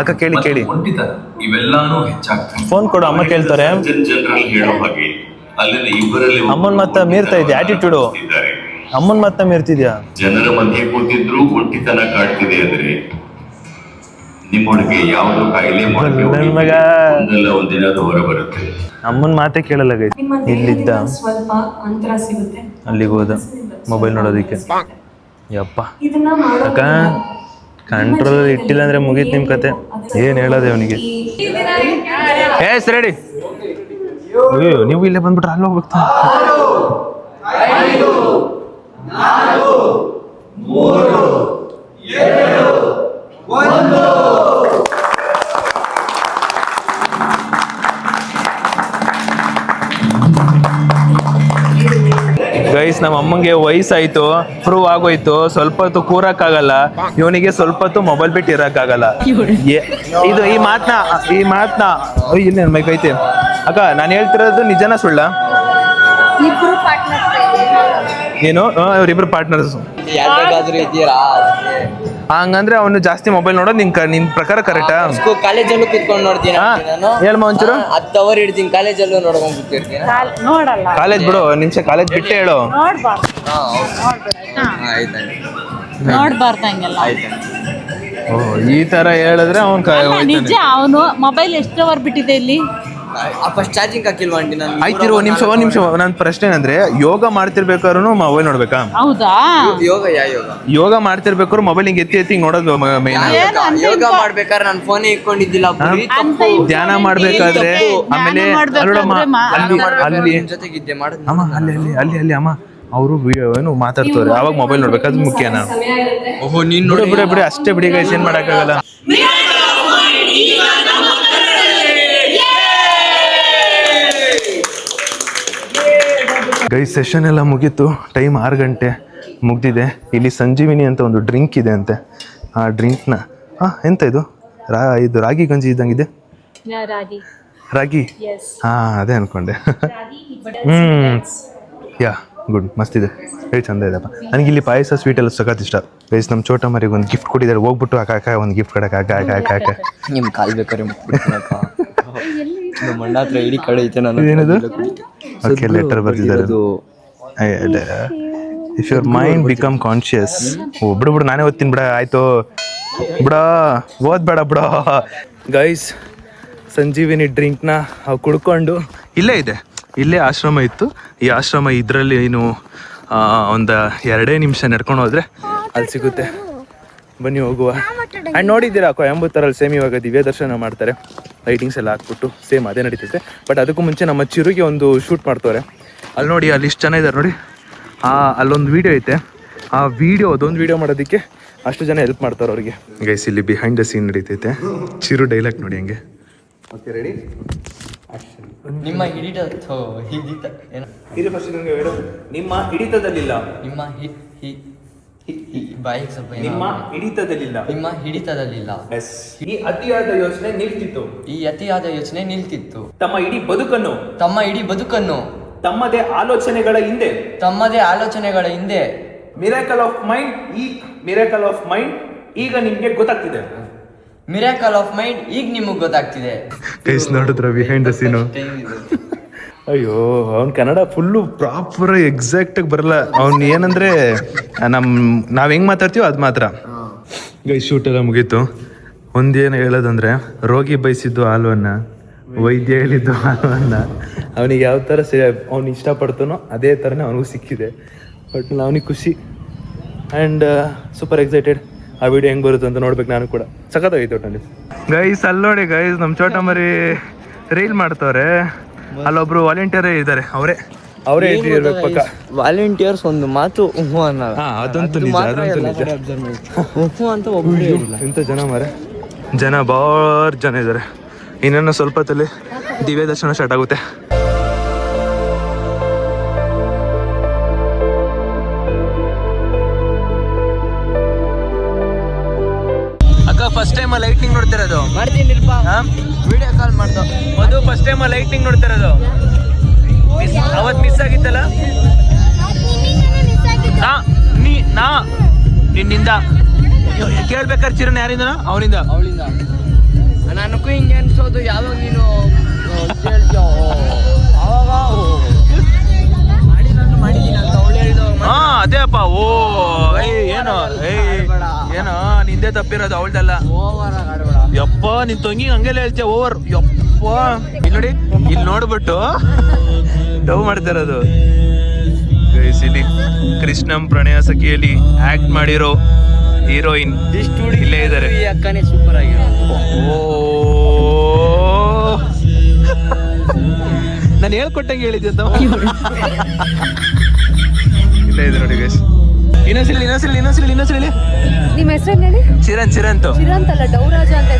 ಅಕ್ಕ ಕೇಳಿ ಒಂಟಿತನ ಇವೆಲ್ಲಾನು ಹೆಚ್ಚಾಗ್ತವೆ. ಫೋನ್ ಕೊಡು, ಅಮ್ಮ ಕೇಳ್ತಾರೆ. ಜನರಲ್ಲಿ ಹೇಳೋ ಹಾಗೆ ಅಲ್ಲದೆ ಇಬ್ಬರಲ್ಲಿ ಅಮ್ಮನ್ ಮತ್ತೆ ಮೀರ್ತಾ ಇದೆ ಆಟಿಟ್ಯೂಡು. ಅಮ್ಮನ್ ಮತ್ತೆ ಮೀರ್ತಿದ್ಯಾ? ಜನರ ಮಧ್ಯೆ ಕೂತಿದ್ರು ಒಂಟಿತನ ಕಾಡ್ತಿದೆ ಅಂದ್ರೆ ನಿಮ್ಮೊಳಗೆ ಯಾವುದೋ ಕಾಯಿಲೆ ಒಂದಿನ ಹೊರ ಬರುತ್ತೆ. ಅಮ್ಮನ್ ಮಾತೆ ಕೇಳಲ್ಲ ಗೈ. ಇಲ್ಲಿದ್ದ ಸ್ವಲ್ಪ ಅಂತರ ಸಿಗುತ್ತೆ, ಅಲ್ಲಿಗೆ ಹೋದ ಮೊಬೈಲ್ ನೋಡೋದಿಕ್ಕೆ. ಯಪ್ಪ ಇದನ್ನ ಅಕ್ಕ ಕಂಟ್ರೋಲ್ ಇಟ್ಟಿಲ್ಲ ಅಂದ್ರೆ ಮುಗೀತು ನಿಮ್ ಕತೆ. ಏನ್ ಹೇಳೋದೆ ಅವನಿಗೆ? ರೆಡಿ. ಅಯ್ಯೋ ನೀವು ಇಲ್ಲೇ ಬಂದ್ಬಿಟ್ರೆ ಅಲ್ಲಿ ಹೋಗ್ಬೇಕು. ಗೈಸ್ ನಮ್ಮ ಅಮ್ಮಂಗೆ ವಯಸ್ಸಾಯ್ತು, ಪ್ರೂವ್ ಆಗೋಯ್ತು. ಸ್ವಲ್ಪ ಹೊತ್ತು ಕೂರಕ್ಕಾಗಲ್ಲ, ಇವನಿಗೆ ಸ್ವಲ್ಪ ಹೊತ್ತು ಮೊಬೈಲ್ ಬಿಟ್ಟು ಇರಕ್ಕಾಗಲ್ಲ. ಇದು ಈ ಮಾತನ್ನ ಇಲ್ಲ ಮೈಕ್ ಐತೆ ಅಕ್ಕ. ನಾನು ಹೇಳ್ತಿರೋದು ನಿಜನ ಸುಳ್ಳ? ಏನು ಇವ್ರಿಬ್ರು ಪಾರ್ಟ್ನರ್ಸ್ ಹಂಗಂದ್ರೆ ಅವನು ಜಾಸ್ತಿ ಮೊಬೈಲ್ ನೋಡೋದು ನಿನ್ ಪ್ರಕಾರ ಕರೆಕ್ಟಾ? ಕಾಲೇಜಲ್ಲೂ ಕುತ್ಕೊಂಡು ನೋಡ್ತೀನಿ. ಹೇಳ್ಮ ಒಂಚೂರು. 10 ಅವರ್ ಇಡ್ತೀನಿ ಕಾಲೇಜಲ್ಲೂ ನೋಡ್ಕೊಂಡು ಕೂತಿರ್ತೀನಿ. ಕಾಲೇಜ್ ಬಿಡು ನಿಮಿಷ, ಕಾಲೇಜ್ ಬಿಟ್ಟೆ ಹೇಳು. ಓ ಈ ತರ ಹೇಳಿದ್ರೆ ನಿಜ. ಅವನು ಮೊಬೈಲ್ ಎಷ್ಟು ಅವರ್ ಬಿಟ್ಟಿದೆ ಇಲ್ಲಿ? ಫಸ್ಟ್ ಚಾರ್ಜಿಂಗ್ ಹಾಕಿಲ್ವಾ ಆಂಟಿ? ನಾನು ಆಯ್ತಿರೋ ನಿಮಿಷ ನನ್ನ ಪ್ರಶ್ನೆ ಏನಂದ್ರೆ, ಯೋಗ ಮಾಡ್ತಿರ್ಬೇಕಾದ್ರು ಮೊಬೈಲ್ ನೋಡ್ಬೇಕಾ? ಹೌದಾ? ಯೋಗ ಮಾಡ್ತಿರ್ಬೇಕಾದ್ರು ಮೊಬೈಲ್ ಹಿಂಗೆ ಎತ್ತಿ ಹಿಂಗ್ ನೋಡೋದು ಮೇನ್. ಯೋಗ ಮಾಡ್ಬೇಕಾದ್ರೆ ನಾನು ಫೋನೇ ಇಟ್ಕೊಂಡಿದ್ದಿಲ್ಲ. ಧ್ಯಾನ ಮಾಡ್ಬೇಕಾದ್ರೆ ಆಮೇಲೆ ಅಲ್ಲಿ ಜೊತೆಗಿದ್ದೆ ಅಮ್ಮ ಅಲ್ಲಿ ಅಮ್ಮ ಅವರು ಏನು ಮಾತಾಡ್ತವ್ರೆ, ಅವಾಗ ಮೊಬೈಲ್ ನೋಡ್ಬೇಕು, ಅದು ಮುಖ್ಯನಾ? ಓಹೋ ನೀನ್ ಬಿಡಿ ಅಷ್ಟೇ ಬಿಡಿ ಗೈಸ್, ಏನ್ ಮಾಡಕ್ಕಾಗಲ್ಲ. ಗೈಸ್ ಸೆಷನ್ ಎಲ್ಲ ಮುಗೀತು, ಟೈಮ್ 6 ಗಂಟೆ ಮುಗ್ದಿದೆ. ಇಲ್ಲಿ ಸಂಜೀವಿನಿ ಅಂತ ಒಂದು ಡ್ರಿಂಕ್ ಇದೆ ಅಂತೆ. ಆ ಡ್ರಿಂಕ್ನ ಎಂತ ಇದು ಇದು ರಾಗಿ ಗಂಜಿ ಇದ್ದಂಗಿದೆ. ರಾಗಿ ಅದೇ ಅನ್ಕೊಂಡೆ. ಯಾ ಗುಡ್, ಮಸ್ತಿದೆ, ಹೇಳಿ ಚಂದ ಇದೆಪ್ಪ. ನನಗೆ ಇಲ್ಲಿ ಪಾಯಸ ಸ್ವೀಟ್ ಎಲ್ಲ ಸಖತ್ ಇಷ್ಟ. ಗೈಸ್ ನಮ್ಮ ಚೋಟ ಮರಿಗೆ ಒಂದು ಗಿಫ್ಟ್ ಕೊಟ್ಟಿದ್ದಾರೆ, ಹೋಗ್ಬಿಟ್ಟು ಅಕ್ಕ ಒಂದು ಗಿಫ್ಟ್ ಕೊಡಕ್ಕೆ ಅಕ್ಕ ನಿಮ್ ಕಾಲ್ ಬೇಕಾದ್ರೆ ನಮ್ಮ ಅಣ್ಣ ಹತ್ರ ಇಡೀ ಕಡೆ ಐತೆ. ನಾನು ಏನದು ಓಕೆ ಲೆಟರ್ ಬರ್ತಿದ್ದಾರೆ. If your mind become conscious. ಬಿಡು ನಾನೇ ಓದ್ತೀನಿ ಬಿಡ. ಆಯ್ತು ಬಿಡ, ಓದ್ಬೇಡ ಬಿಡ. ಗೈಸ್ ಸಂಜೀವಿನಿ ಡ್ರಿಂಕ್ನ ಕುಡ್ಕೊಂಡು ಇಲ್ಲೇ ಆಶ್ರಮ ಇತ್ತು. ಈ ಆಶ್ರಮ ಇದರಲ್ಲಿ ಏನು ಒಂದು 2 ನಿಮಿಷ ನಡ್ಕೊಂಡು ಹೋದ್ರೆ ಅಲ್ಲಿ ಸಿಗುತ್ತೆ. ಬನ್ನಿ ಹೋಗುವ. ಆ್ಯಂಡ್ ನೋಡಿದ್ದೀರಾ ಕೊಯಂಬತ್ತೂರಲ್ಲಿ ಸೇಮ್ ಇವಾಗ ದಿವ್ಯ ದರ್ಶನ ಮಾಡ್ತಾರೆ, ಲೈಟಿಂಗ್ಸ್ ಎಲ್ಲ ಹಾಕ್ಬಿಟ್ಟು ಸೇಮ್ ಅದೇ ನಡೀತೈತೆ. ಬಟ್ ಅದಕ್ಕೂ ಮುಂಚೆ ನಮ್ಮ ಚಿರುಗೆ ಒಂದು ಶೂಟ್ ಮಾಡ್ತವ್ರೆ. ಅಲ್ಲಿ ನೋಡಿ, ಅಲ್ಲಿ ಇಷ್ಟು ಜನ ಇದ್ದಾರೆ ನೋಡಿ. ಅಲ್ಲೊಂದು ವೀಡಿಯೋ ಐತೆ. ಆ ಅದೊಂದು ವೀಡಿಯೋ ಮಾಡೋದಕ್ಕೆ ಅಷ್ಟು ಜನ ಹೆಲ್ಪ್ ಮಾಡ್ತಾರೆ ಅವ್ರಿಗೆ. ಗೈಸ್ ಇಲ್ಲಿ ಬಿಹೈಂಡ್ ದ ಸೀನ್ ನಡೀತೈತೆ. ಚಿರು ಡೈಲಾಗ್ ನೋಡಿ ಹಂಗೆ. Okay ready? ನಿಮ್ಮ ನಿಮ್ಮ ಹಿಡಿತದಲ್ಲಿಲ್ಲ, ಬಾಯಿಗೆ ಸ್ವಲ್ಪ ನಿಮ್ಮ ಹಿಡಿತದಲ್ಲಿಲ್ಲ, ನಿಮ್ಮ ಹಿಡಿತದಲ್ಲಿಲ್ಲ. ಈ ಅತಿಯಾದ ಯೋಚನೆ ನಿಲ್ತಿತ್ತು. ತಮ್ಮ ಇಡೀ ಬದುಕನ್ನು ತಮ್ಮದೇ ಆಲೋಚನೆಗಳ ಹಿಂದೆ ಮಿರಾಕಲ್ ಆಫ್ ಮೈಂಡ್ ಈಗ ನಿಮ್ಗೆ ಗೊತ್ತಾಗ್ತಿದೆ. ನಿಮಗೆ ಗೊತ್ತಾಗ್ತಿದೆ. ಗೈಸ್ ನೋಡಿದ್ರ ಬಿಹೈಂಡ್ ದ ಸೀನು? ಅಯ್ಯೋ ಅವ್ನು ಕನ್ನಡ ಫುಲ್ಲು ಪ್ರಾಪರ್ ಎಕ್ಸಾಕ್ಟ್ ಆಗಿ ಬರಲ್ಲ. ಅವ್ನು ಏನಂದ್ರೆ ನಾವ್ ಹೆಂಗ್ ಮಾತಾಡ್ತೀವೋ ಅದು ಮಾತ್ರ. ಗೈಸ್ ಶೂಟ್ ಎಲ್ಲ ಮುಗೀತು. ಒಂದೇನು ಹೇಳೋದಂದ್ರೆ, ರೋಗಿ ಬಯಸಿದ್ದು ಹಾಲುವನ್ನ, ವೈದ್ಯ ಹೇಳಿದ್ದು ಹಾಲುವನ್ನ. ಅವನಿಗೆ ಯಾವ ಥರ ಅವ್ನು ಇಷ್ಟಪಡ್ತಾನೋ ಅದೇ ಥರನೇ ಅವನಿಗೂ ಸಿಕ್ಕಿದೆ. ಬಟ್ ಅವನಿಗೆ ಖುಷಿ. And super excited. ಆ ವಿಡಿಯೋ ಹೆಂಗೆ ಬರುತ್ತೆ ಅಂತ ನೋಡ್ಬೇಕು ನಾನು ಕೂಡ. ಸಖತ್ತಾಗಿತ್ತು ಒಟ್ಟಲ್ಲಿ. ಗೈಸ್ ಅಲ್ಲಿ ನೋಡಿ ಗೈಸ್, ನಮ್ಮ ಚೋಟ ಮರಿ ರೀಲ್ ಮಾಡ್ತವ್ರೆ. ಅಲ್ಲೊಬ್ರು ವಾಲಂಟಿಯರೇ ಇದ್ದಾರೆ, ಅವರೇ ಇರ್ಬೇಕು ಪಕ್ಕ. ವಾಲಂಟಿಯರ್ಸ್ ಒಂದು ಮಾತು ಅನ್ನಲ್ಲ. ಅದಂತೂ ನಿಜ, ಅದಂತೂ ನಿಜ. ಅಂತ ಒಬ್ಬರು ಇಂಥ ಜನ ಭಾಳ ಜನ ಇದ್ದಾರೆ. ಇನ್ನೇನು ಸ್ವಲ್ಪ ಹೊತ್ತಲ್ಲಿ ದಿವ್ಯ ದರ್ಶನ ಸ್ಟಾರ್ಟ್ ಆಗುತ್ತೆ. ಅಕ್ಕ ಫಸ್ಟ್ ಟೈಮ್ ಲೈಟಿಂಗ್ ನೋಡ್ತಿರೋದು? ಮಾಡ್ತೀನಿ ವಿಡಿಯೋ ಕಾಲ್ ಮಾಡ್ದೋ. ಅದು ಫಸ್ಟ್ ಟೈಮ್ ಲೈಟಿಂಗ್ ನೋಡ್ತಿರೋದು. ಅವತ್ತು ಮಿಸ್ ಆಗಿತ್ತಲ್ಲ ನಿನ್ನಿಂದ. ಕೇಳ್ಬೇಕಾದ್ರೆ ಚಿರನ್ ಯಾರಿಂದ? ಅವನಿಂದ. ನನಗೂ ಹಿಂಗೆ ಅನ್ಸೋದು, ಯಾವಾಗ ನೀನು ಮಾಡಿದ್ದೀನಿ ಅಂತ ಅವಳು ಹೇಳಿದ. ಹಾ ಅದೇ ಅಪ್ಪ. ಓ ಏನೋ ನಿಂದೆ ತಪ್ಪಿರೋದು, ಅವಳ್ದಲ್ಲ. ಯಪ್ಪ ನಿನ್ ತಂಗಿ ಹಂಗೆಲ್ಲ ಹೇಳ್ತೀಯ ಓವರ್. ಯಪ್ಪ ಇಲ್ಲಿ ನೋಡಿ, ಇಲ್ಲಿ ನೋಡ್ಬಿಟ್ಟು ಡವ್ ಮಾಡ್ತಾ ಇರೋದು. ಇಲ್ಲಿ ಕೃಷ್ಣಂ ಪ್ರಣಯ ಸಖಿಯಲ್ಲಿ ಆಕ್ಟ್ ಮಾಡಿರೋ ಹೀರೋಯಿನ್ ಇಲ್ಲೇ ಇದ್ದಾರೆ. ಅಕ್ಕನೇ ಸೂಪರ್ ಆಗಿರೋ. ಓ ನಾನು ಹೇಳ್ಕೊಟ್ಟಂಗೆ ಹೇಳಿದ್ದೆ ಅಂತ. ಇಲ್ಲೇ ಇದೆ ನೋಡಿ ಗೈಸ್. ಇನ್ನೊಂದ್ಸಲಿ ನಿಮ್ಮ ಹೆಸರು ಹೇಳಿ. ಚಿರಂತ್ ಚಿರಂತಲ್ಲ, ಡೌರಾಜ ಅಂತ.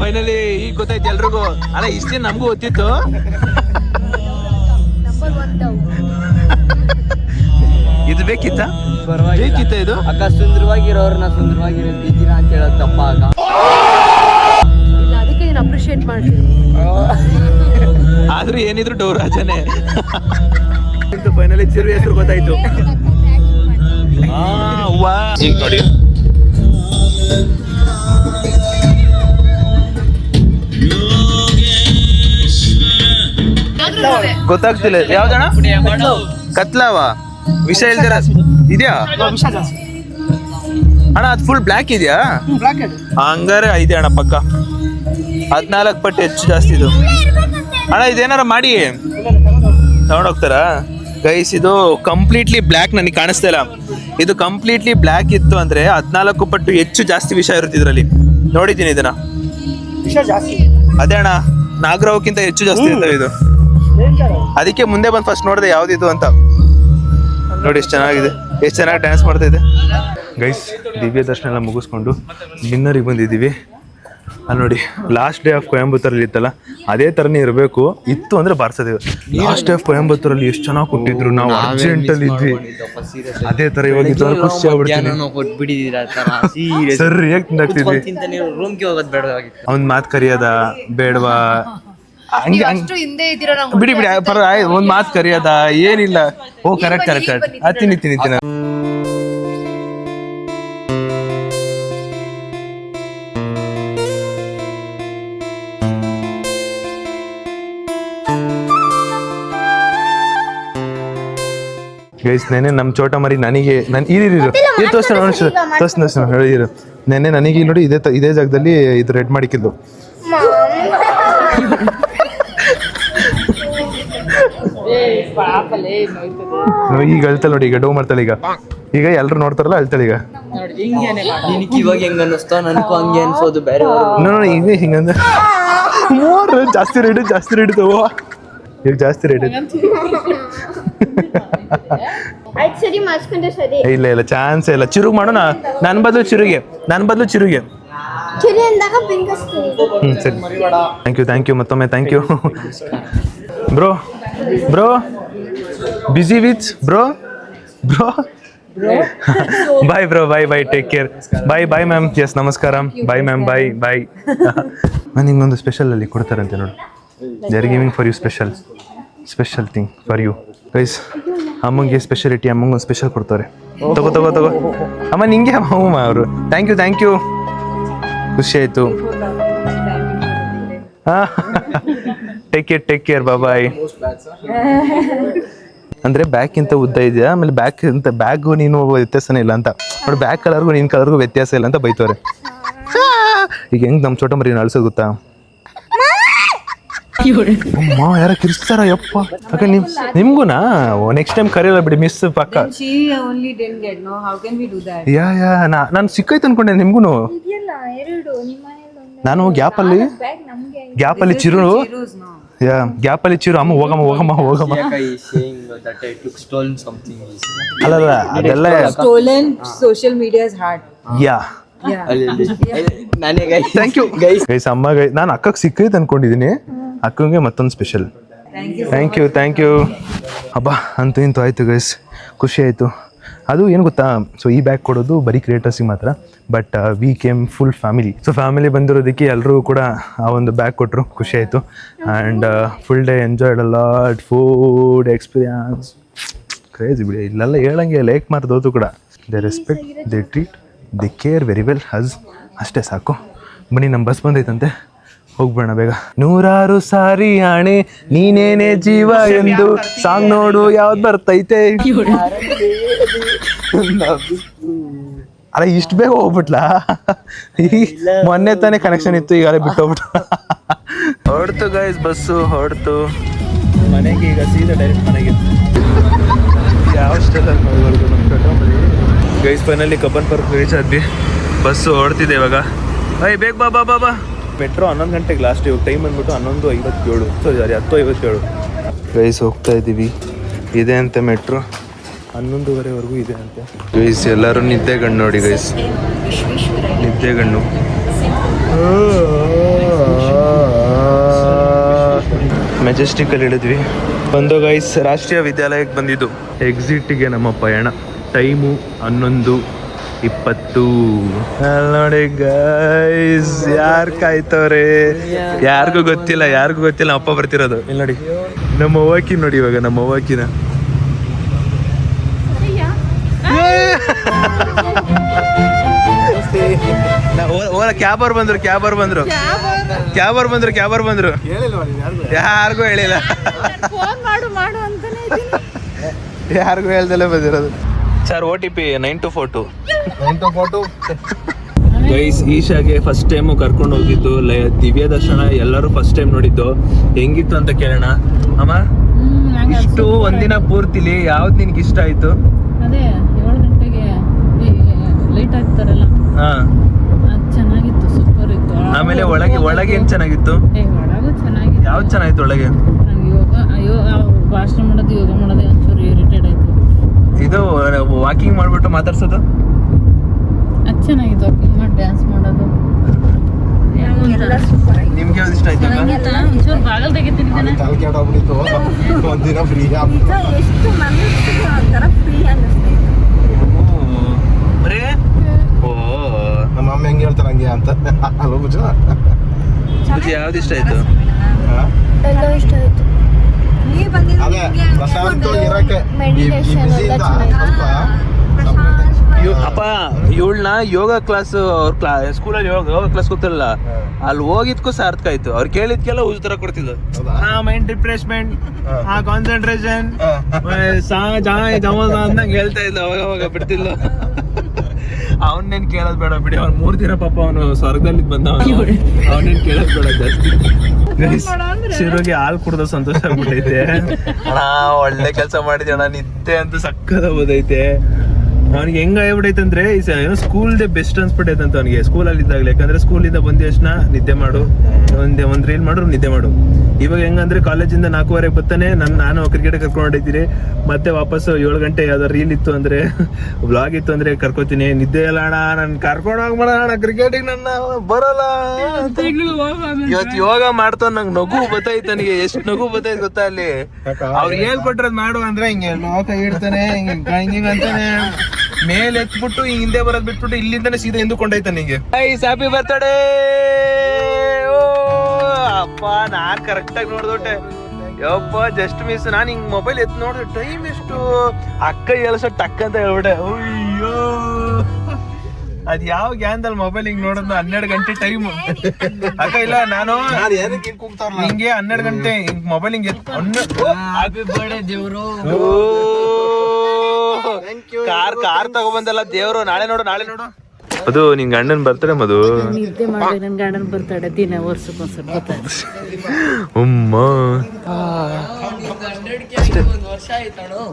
ಫೈನಲಿ ಈಗ ಗೊತ್ತಾಯ್ತು ಎಲ್ರಿಗೂ. ಅಲ್ಲ ಇಷ್ಟೇ ನಮಗೂ ಗೊತ್ತಿತ್ತು. ನಂಬರ್ 1 ಡೌ. ಇದು ಬೇಕಿತ್ತ ಇದು? ಅಕ್ಕ ಸುಂದರವಾಗಿರೋರ್ನ ಸುಂದರವಾಗಿದ್ದೀರಾ ಅಂತ ಹೇಳೋದು ತಪ್ಪ ಆಗ. ಇಲ್ಲ, ಅದಕ್ಕೆ ನೀನು ಅಪ್ರಿಶಿಯೇಟ್ ಮಾಡ್ತೀನಿ. ಆದ್ರೂ ಏನಿದ್ರು ಡೌರಾಜನೇ. ಫೈನಲಿ ಚಿರು ಹೆಸರು ಗೊತ್ತಾಯ್ತು. ಈಗ ನೋಡಿ ಗೊತ್ತಾಗ್ತಿಲ್ಲ ಯಾವ್ದಣ್ಣ? ಕತ್ಲಾವ ವಿಷ ಇಲ್ದಿರ ಇದೆಯಾ ಅಣ್ಣ? ಅದು ಫುಲ್ ಬ್ಲ್ಯಾಕ್ ಇದೆಯಾ? ಹಂಗಾರೆ ಇದೆ ಅಣ್ಣ ಪಕ್ಕ. 14 ಪಟ್ಟು ಹೆಚ್ಚು ಜಾಸ್ತಿ ಇದು ಅಣ್ಣ. ಇದೇನಾರ ಮಾಡಿ ತಗೊಂಡೋಗ್ತಾರಾ ಗೈಸ್? ಇದು ಕಂಪ್ಲೀಟ್ಲಿ ಬ್ಲ್ಯಾಕ್, ನನಗೆ ಕಾಣಿಸ್ತಾ ಇಲ್ಲ. ಇದು ಕಂಪ್ಲೀಟ್ಲಿ ಬ್ಲ್ಯಾಕ್ ಇತ್ತು ಅಂದ್ರೆ 14 ಪಟ್ಟು ಹೆಚ್ಚು ಜಾಸ್ತಿ ವಿಷ ಇರುತ್ತೆ ಇದರಲ್ಲಿ. ನೋಡಿದ್ದೀನಿ ಇದನ್ನ. ಅದೇ ಅಣ್ಣ, ನಾಗರಾವಕ್ಕಿಂತ ಹೆಚ್ಚು ಜಾಸ್ತಿ ಇರ್ತವೆ ಇದು. ಅದಕ್ಕೆ ಮುಂದೆ ಬಂದು ಫಸ್ಟ್ ನೋಡಿದೆ ಯಾವ್ದಿದು ಅಂತ. ನೋಡಿ ಎಷ್ಟು ಚೆನ್ನಾಗಿದೆ, ಎಷ್ಟು ಚೆನ್ನಾಗಿ ಡ್ಯಾನ್ಸ್ ಮಾಡ್ತಾ ಇದೆ ಗೈಸ್. ದಿವ್ಯ ದರ್ಶನ ಎಲ್ಲ ಮುಗಿಸ್ಕೊಂಡು ಡಿನ್ನರಿಗೆ ಬಂದಿದ್ದೀವಿ. ಅಲ್ಲಿ ನೋಡಿ, ಲಾಸ್ಟ್ ಡೇ ಆಫ್ ಕೊಯಂಬತ್ತೂರಲ್ಲಿ ಇತ್ತಲ್ಲ, ಅದೇ ಥರನೇ ಇರಬೇಕು ಇತ್ತು ಅಂದರೆ ಬಾರಿಸೋದೇವು. ಲಾಸ್ಟ್ ಡೇ ಆಫ್ ಕೊಯಂಬತ್ತೂರಲ್ಲಿ ಎಷ್ಟು ಚೆನ್ನಾಗಿ ಕೊಟ್ಟಿದ್ರು. ನಾವು ಅರ್ಜೆಂಟಲ್ಲಿ ಇದ್ವಿ. ಅದೇ ಥರ ಇವಾಗ ಇದ್ದವ್ರು ಖುಷಿ ಆಗ್ಬಿಡ್ತೀನಿ. ಸರಿಯಾಗಿ ತಿಂದಾಗ್ತಿದ್ವಿ. ರೂಮ್ಗೆ ಹೋಗೋದು ಬೇಡವಾಗಿತ್ತು. ಅವ್ನ ಮಾತು ಕರಿಯೋದ ಬೇಡವಾ? ಹಂಗೆ ಹಿಂದೆ ಇದ್ದೀರಾ ನಾವು. ಬಿಡಿ ಒಂದ್ ಮಾತು ಕರಿಯೋದ ಏನಿಲ್ಲ. ಓ ಕರೆಕ್ಟ್ ತಿನ್ನಿ ಗೈಸ್. ನೆನೆ ನಮ್ಮ ಚೋಟ ಮರಿ ನನಗೆ ತೋರಿಸ್ತಾನೆ. ನೆನೆ ನನಗೆ ಇಲ್ಲಿ ನೋಡಿ ಇದೇ ಜಾಗದಲ್ಲಿ ಇದು ರೆಡ್ ಮಾಡಿಕ್ಕಿದ್ದು. ಈಗ ಅಳ್ತಾಳೆ ನೋಡಿ, ಈಗ ಡವ್ ಮಾಡ್ತಾಳೆ. ಈಗ ಎಲ್ರು ನೋಡ್ತಾರಲ್ಲ ಅಳ್ತಾಳೆ. ಈಗ ಇವಾಗ ಹೆಂಗ ಅನ್ನಿಸ್ತಾ? ನನಗೂ ಹಂಗೆ ಅನ್ಸೋದು. ಬೇರೆ ಈಗ ಹಿಂಗಂದ್ರೆ ಜಾಸ್ತಿ ರೇಟ್ ತಗೋ. ಈಗ ಜಾಸ್ತಿ ರೇಟ್ ಇಲ್ಲ ಚಾನ್ಸ್ ಇಲ್ಲ. ಚಿರುಗ್ ಮಾಡೋಣ. ನನ್ನ ಬದಲು ಚಿರುಗೆ ಸರಿ. ಥ್ಯಾಂಕ್ ಯು ಮತ್ತೊಮ್ಮೆ thank you bro. Busy with bro. Bye bro, bye take care. Bye ma'am. Yes ನಮಸ್ಕಾರ. Bye ma'am. ಬಾಯ್. ನಾನು ನಿಮ್ಗೊಂದು ಸ್ಪೆಷಲ್ ಅಲ್ಲಿ ಕೊಡ್ತಾರಂತೆ ನೋಡಿ. They are giving for you special thing for you guys. ಅಮ್ಮಂಗೆ ಸ್ಪೆಷಾಲಿಟಿ, ಅಮ್ಮಂಗೊಂದು special ಕೊಡ್ತಾರೆ. ತಗೋ ಅಮ್ಮ, ನಿಂಗೆ ಅಮ್ಮ ಅವರು. ಥ್ಯಾಂಕ್ ಯು ಖುಷಿ ಆಯ್ತು. Take care bye. ಅಂದ್ರೆ ಬ್ಯಾಗ್ ಇಂತ ಉದ್ದ ಇದೆಯಾ, ಆಮೇಲೆ ಬ್ಯಾಗು ನೀನು ವ್ಯತ್ಯಾಸನೇ ಇಲ್ಲ ಅಂತ ನೋಡಿ. ಬ್ಯಾಗ್ ಕಲರ್ಗೂ ನಿನ್ ಕಲರ್ಗೂ ವ್ಯತ್ಯಾಸ ಇಲ್ಲ ಅಂತ ಬೈತವ್ರೆ. ಈಗ ಹೆಂಗ್ ನಮ್ ಚೋಟ ಮರಿ ಅಳ್ಸೋದು ಗೊತ್ತಾ? ಅಮ್ಮ ಯಾರ ಕಿರಿಸ್ತಾರ ಯಪ್ಪ. ಅಕ್ಕ ನಿಮ್ಗುನಾ ನೆಕ್ಸ್ಟ್ ಟೈಮ್ ಕರೆಯಲ್ಲ ಬಿಡಿ ಮಿಸ್ ಪಕ್ಕ. ಯಾ ನಾನು ಸಿಕ್ಕೈತೆ ಅನ್ಕೊಂಡೆ ನಿಮ್ಗುನು. ನಾನು ಗ್ಯಾಪಲ್ಲಿ ಚಿರು ಗ್ಯಾಪಲ್ಲಿ ಚಿರು ಅಮ್ಮ ಹೋಗಮ್ಮ ಅಲ್ಲಲ್ಲ ಅದೆಲ್ಲ social media is hard. Yeah thank you guys. ಅಮ್ಮ ನಾನು ಅಕ್ಕಗೆ ಸಿಕ್ಕೈತೆ ಅನ್ಕೊಂಡಿದ್ದೀನಿ. ಅಕ್ಕಂಗೆ ಮತ್ತೊಂದು ಸ್ಪೆಷಲ್. ಥ್ಯಾಂಕ್ ಯು ಹಬ್ಬ ಅಂತೂ ಇಂತೂ ಆಯಿತು ಗೈಸ್, ಖುಷಿ ಆಯಿತು. ಅದು ಏನು ಗೊತ್ತಾ, ಸೊ ಈ ಬ್ಯಾಗ್ ಕೊಡೋದು ಬರೀ ಕ್ರಿಯೇಟರ್ಸಿಗೆ ಮಾತ್ರ, but we came full family. So family ಬಂದಿರೋದಕ್ಕೆ ಎಲ್ಲರೂ ಕೂಡ ಆ ಒಂದು ಬ್ಯಾಗ್ ಕೊಟ್ಟರು, ಖುಷಿ ಆಯಿತು. And full day enjoyed a lot. Food experience crazy ಬಿಡಿ. ಇಲ್ಲೆಲ್ಲ ಹೇಳಂಗೆ ಲೈಕ್ ಮಾಡ್ದೋದು ಕೂಡ. They respect, they treat, they care very well us. ಅಷ್ಟೇ ಸಾಕು. ಬನ್ನಿ ನಮ್ಮ ಬಸ್ ಬಂದೈತಂತೆ, ಹೋಗ್ಬೇಡ ಬೇಗ. 100 ಸಾರಿ ಆಣೆ ನೀನೇನೆ ಜೀವ ಎಂದು ಸಾಂಗ್ ನೋಡು ಯಾವ್ದು ಬರ್ತೈತೆ. ಅಲ್ಲ ಇಷ್ಟು ಬೇಗ ಹೋಗ್ಬಿಟ್ಲಾ? ಮೊನ್ನೆ ತಾನೇ ಕನೆಕ್ಷನ್ ಇತ್ತು, ಈಗ ಬಿಟ್ಟು ಹೋಗ್ಬಿಟ್ಟು ಹೊಡ್ತು ಗೈಸ್. ಬಸ್ಸು ಹೊಡ್ತು ಮನೆಗೆ. ಈಗ ಸೀದಾ ಡೈರೆಕ್ಟ್ ಮನೆಗೆ. ಯಾವ ಸ್ಟೈಲಲ್ಲಿ ನೋಡ್ಬಾರ್ದು ನಮ್ಮ ಕಟ್ಟಂಬರಿ guys. Finally Cubbon Park reach ಆದ್ವಿ. ಬಸ್ಸು ಹೊಡ್ತಿದೆ ಇವಾಗ. ಬೇಗ ಬಾ. ಮೆಟ್ರೋ 11 ಗಂಟೆಗೆ ಲಾಸ್ಟ್. ಇವಾಗ ಟೈಮ್ ಬಂದ್ಬಿಟ್ಟು 11:57. 10:57 ಗೈಸ್. ಹೋಗ್ತಾ ಇದ್ದೀವಿ. ಇದೆ ಅಂತೆ ಮೆಟ್ರೋ 11:15ವರೆಗೂ ಇದೆ ಅಂತೆ ಗೈಸ್. ಎಲ್ಲರೂ ನಿದ್ದೆಗಣ್ಣು ನೋಡಿ ಗೈಸ್, ನಿದ್ದೆಗಣ್ಣು. ಮೆಜೆಸ್ಟಿಕಲ್ಲಿ ಇಳಿದ್ವಿ. ಬಂದು ಗೈಸ್ ರಾಷ್ಟ್ರೀಯ ವಿದ್ಯಾಲಯಕ್ಕೆ ಬಂದಿದ್ದು. ಎಕ್ಸಿಟಿಗೆ ನಮ್ಮ ಪಯಣ. ಟೈಮು 11:20. ನೋಡಿ ಗೈಸ್, ಯಾರು ಕಾಯ್ತವ್ರೆ? ಯಾರಿಗೂ ಗೊತ್ತಿಲ್ಲ. ಅಪ್ಪ ಬರ್ತಿರೋದು ಇಲ್ಲಿ ನೋಡಿ. ನಮ್ಮ ಅವ್ವಕ್ಕಿ ನೋಡಿ, ಇವಾಗ ನಮ್ಮ ಅವ್ವಕ್ಕಿನ ಕ್ಯಾಬರ್ ಬಂದ್ರು. ಯಾರಿಗೂ ಹೇಳಿಲ್ಲ. ಯಾರಿಗೂ ಹೇಳ್ದಲ್ಲೇ ಬಂದಿರೋದು. Sir OTP 9242 guys. ಈಶಾಗೆ ಫಸ್ಟ್ ಟೈಮು ಕರ್ಕೊಂಡು ಹೋಗಿದ್ದು. ದಿವ್ಯ ದರ್ಶನ ಎಲ್ಲರೂ ಫಸ್ಟ್ ಟೈಮ್ ನೋಡಿದ್ದು. ಹೆಂಗಿತ್ತು ಅಂತ ಕೇಳೋಣ. ಅಮ್ಮ, ಇಷ್ಟು ಒಂದಿನ ಪೂರ್ತಿಲಿ ಯಾವ್ದು ನಿನ್ಗೆ ಇಷ್ಟ ಆಯ್ತು? ಅದೇ 7 ಗಂಟೆಗೆ ಲೈಟ್ ಆಗ್ತಾರಲ್ಲ, ಚೆನ್ನಾಗಿತ್ತು, ಸೂಪರ್ ಇತ್ತು. ಆಮೇಲೆ ಒಳಗೆ ಏನ್ ಚೆನ್ನಾಗಿತ್ತು? ಒಳಗೂ ಚೆನ್ನಾಗಿತ್ತು. ಯಾವ್ದು ಚೆನ್ನಾಗಿತ್ತು ಒಳಗೆ? ಭಾಷಣ ಮಾಡೋದು, ಯೋಗ ಮಾಡೋದು ಒಂಚೂರು ಇರಿಟೇಟ್ ಆಯ್ತು. ಇದು ವಾಕಿಂಗ್ ಮಾಡ್ಬಿಟ್ಟು ಮಾತಾಡ್ಸೋದು ಅದು ಚೆನ್ನಾಗಿತ್ತು. ವಾಕಿಂಗ್ ಮಾಡಿ ಡ್ಯಾನ್ಸ್ ಮಾಡೋದು ನಿಮ್ಗೆ ಯಾವ್ದು ಇಷ್ಟ ಆಯ್ತು? ಒಂಚೂರು ಬಾಗಲ್ ತೆಗಿತೀನಿ. ಒಂದಿನ ಫ್ರೀ ನಮ್ಮ ಅಮ್ಮ ಹೆಂಗೆ ಹೇಳ್ತಾರೆ ಹಂಗೆ ಅಂತ. ಅಲ್ವ ಬುಜ್ಜು? ಯಾವ್ದು ಇಷ್ಟ ಆಯ್ತು? ಅದೇ ಪ್ರಶಾಂತ ಇರಕ್ಕೆ ಅಪ್ಪ ಇವಳನ್ನ ಯೋಗ ಕ್ಲಾಸ್ ಅವ್ರ ಸ್ಕೂಲಲ್ಲಿ ಯೋಗ ಕ್ಲಾಸ್ ಗೊತ್ತಿರಲ್ಲ, ಅಲ್ಲಿ ಹೋಗಿದ್ಕೂ ಸಾರ್ಥಕ ಆಯ್ತು. ಅವ್ರು ಕೇಳಿದ್ಕೆಲ್ಲ ಉತ್ತರ ಕೊಡ್ತಿದ್ದು. ಮೈಂಡ್ ರಿಫ್ರೆಶ್ಮೆಂಟ್, ಕಾನ್ಸಂಟ್ರೇಷನ್, ಅಂದಂಗೆ ಹೇಳ್ತಾ ಇದ್ದ. ಅವಾಗ ಬಿಡ್ತಿಲ್ಲ. ಅವನ್ನೇನ್ ಕೇಳೋದ್ ಬೇಡ ಬಿಡಿ. ಅವ್ನು 3 ದಿನ ಪಾಪ ಅವನು ಸ್ವರ್ಗದಲ್ಲಿ ಬಂದ. ಅವನೇನ್ ಕೇಳೋದ್ ಬೇಡ ಜಾಸ್ತಿ. ಶಿರೋಗೆ ಹಾಲು ಕುಡ್ದು ಸಂತೋಷ ಆಗ್ಬಿಟ್ಟೈತೆ. ಅಣ್ಣ ಒಳ್ಳೆ ಕೆಲಸ ಮಾಡಿದ್ದೆ ಅಣ್ಣ, ನಿದ್ದೆ ಅಂತ ಸಕ್ಕದ ಓದೈತೆ. ಅವ್ನಿಗೆ ಹೆಂಗ ಆಗ್ಬಿಟ್ಟೈತೆ ಅಂದ್ರೆ ಏನೋ ಸ್ಕೂಲ್ ದೇ ಬೆಸ್ಟ್ ಅನ್ಸ್ಬಿಟ್ಟೈತೆ ಅಂತ ಅವನಿಗೆ ಸ್ಕೂಲಲ್ಲಿ ಇದ್ದಾಗಲೇ. ಯಾಕಂದ್ರೆ ಸ್ಕೂಲಿಂದ ಬಂದ ತಕ್ಷಣ ನಿದ್ದೆ ಮಾಡು, ಒಂದ್ ರೀಲ್ ಮಾಡು, ನಿದ್ದೆ ಮಾಡು. ಇವಾಗ ಹೆಂಗಂದ್ರೆ ಕಾಲೇಜಿಂದ 4:15 ಬರ್ತಾನೆ. ನಾನು ಕ್ರಿಕೆಟ್ ಕರ್ಕೊಂಡು ಹೊಡಿತೀನಿ. ಮತ್ತೆ ವಾಪಸ್ 7 ಗಂಟೆ ಯಾವ್ದಾರು ರೀಲ್ ಇತ್ತು ಅಂದ್ರೆ, ವ್ಲಾಗ್ ಇತ್ತು ಅಂದ್ರೆ ಕರ್ಕೋತೀನಿ. ನಿದ್ದೆ ಇಲ್ಲ ಅಣ್ಣ, ನನ್ ಕರ್ಕೊಂಡು ಹೋಗ್ಬೇಡ ಕ್ರಿಕೆಟಿಗೆ, ನನ್ನ ಬರಲ್ಲ. ಇವತ್ತು ಯೋಗ ಮಾಡ್ತಾ ನಂಗೆ ನಗು ಬತ್ತೈತೆ. ನನಗೆ ಎಷ್ಟು ನಗು ಬತ್ತೈತೆ ಗೊತ್ತಾ? ಅಲ್ಲಿ ಅವ್ರು ಹೇಳ್ಕೊಟ್ರದ್ ಮಾಡು ಅಂದ್ರೆ ಹಿಂಗೆ ಕೈ ಇಡ್ತಾನೆ, ಹಿಂಗೆ ಅಂತಾನೆ. ಮೇಲೆ ಎತ್ಬಿಟ್ಟು ಹಿಂದೆ ಬರೋದ್ ಬಿಟ್ಬಿಟ್ಟು ಇಲ್ಲಿಂದಾನೆ ಸೀದಾ ಹಿಂದುಕೊಂಡೈತಾನೆ ನಿಂಗೆ. Happy birthday. ಅಪ್ಪ ನಾನ್ ಕರೆಕ್ಟ್ ಆಗಿ ನೋಡ್ದೊಟ್ಟೆ. ಯಪ್ಪ ಜಸ್ಟ್ ಮಿಸ್. ನಾನು ಹಿಂಗ್ ಮೊಬೈಲ್ ಎತ್ ನೋಡಿದೆ, ಟೈಮ್ ಎಷ್ಟು ಅಕ್ಕ ಎಲ್ಸ ಟಕ್ ಅಂತ ಹೇಳ್ಬಿಟ್ಟೆ. ಅಯ್ಯೋ, ಅದ್ ಯಾವ ಗ್ಯಾನ್ದಲ್ಲಿ ಮೊಬೈಲ್ ಹಿಂಗ್ ನೋಡೋದು? 12 ಗಂಟೆ ಟೈಮ್ ಅಕ್ಕ. ಇಲ್ಲ ನಾನು ಹಿಂಗೆ 12 ಗಂಟೆ ಹಿಂಗ್ ಮೊಬೈಲ್ ಹಿಂಗೆ ಕಾರ್ ತಗೊಬಂದಲ್ಲ ದೇವ್ರು. ನಾಳೆ ನೋಡು ಅದು ನಿನ್ ಗಂಡನ್ ಬರ್ತಾರೆ ಮಧು. ನಿದ್ದೆ ಮಾಡಿ ನನ್ನ ಗಂಡನ ಬರ್ತಾಳೆ ದಿನ ವರ್ಷಕ್ಕೊಂದ್ಸಲ ಬರ್ತಾಳೆ. ಅಮ್ಮ ಒಂದು ವರ್ಷ ಆಯ್ತಾಳು.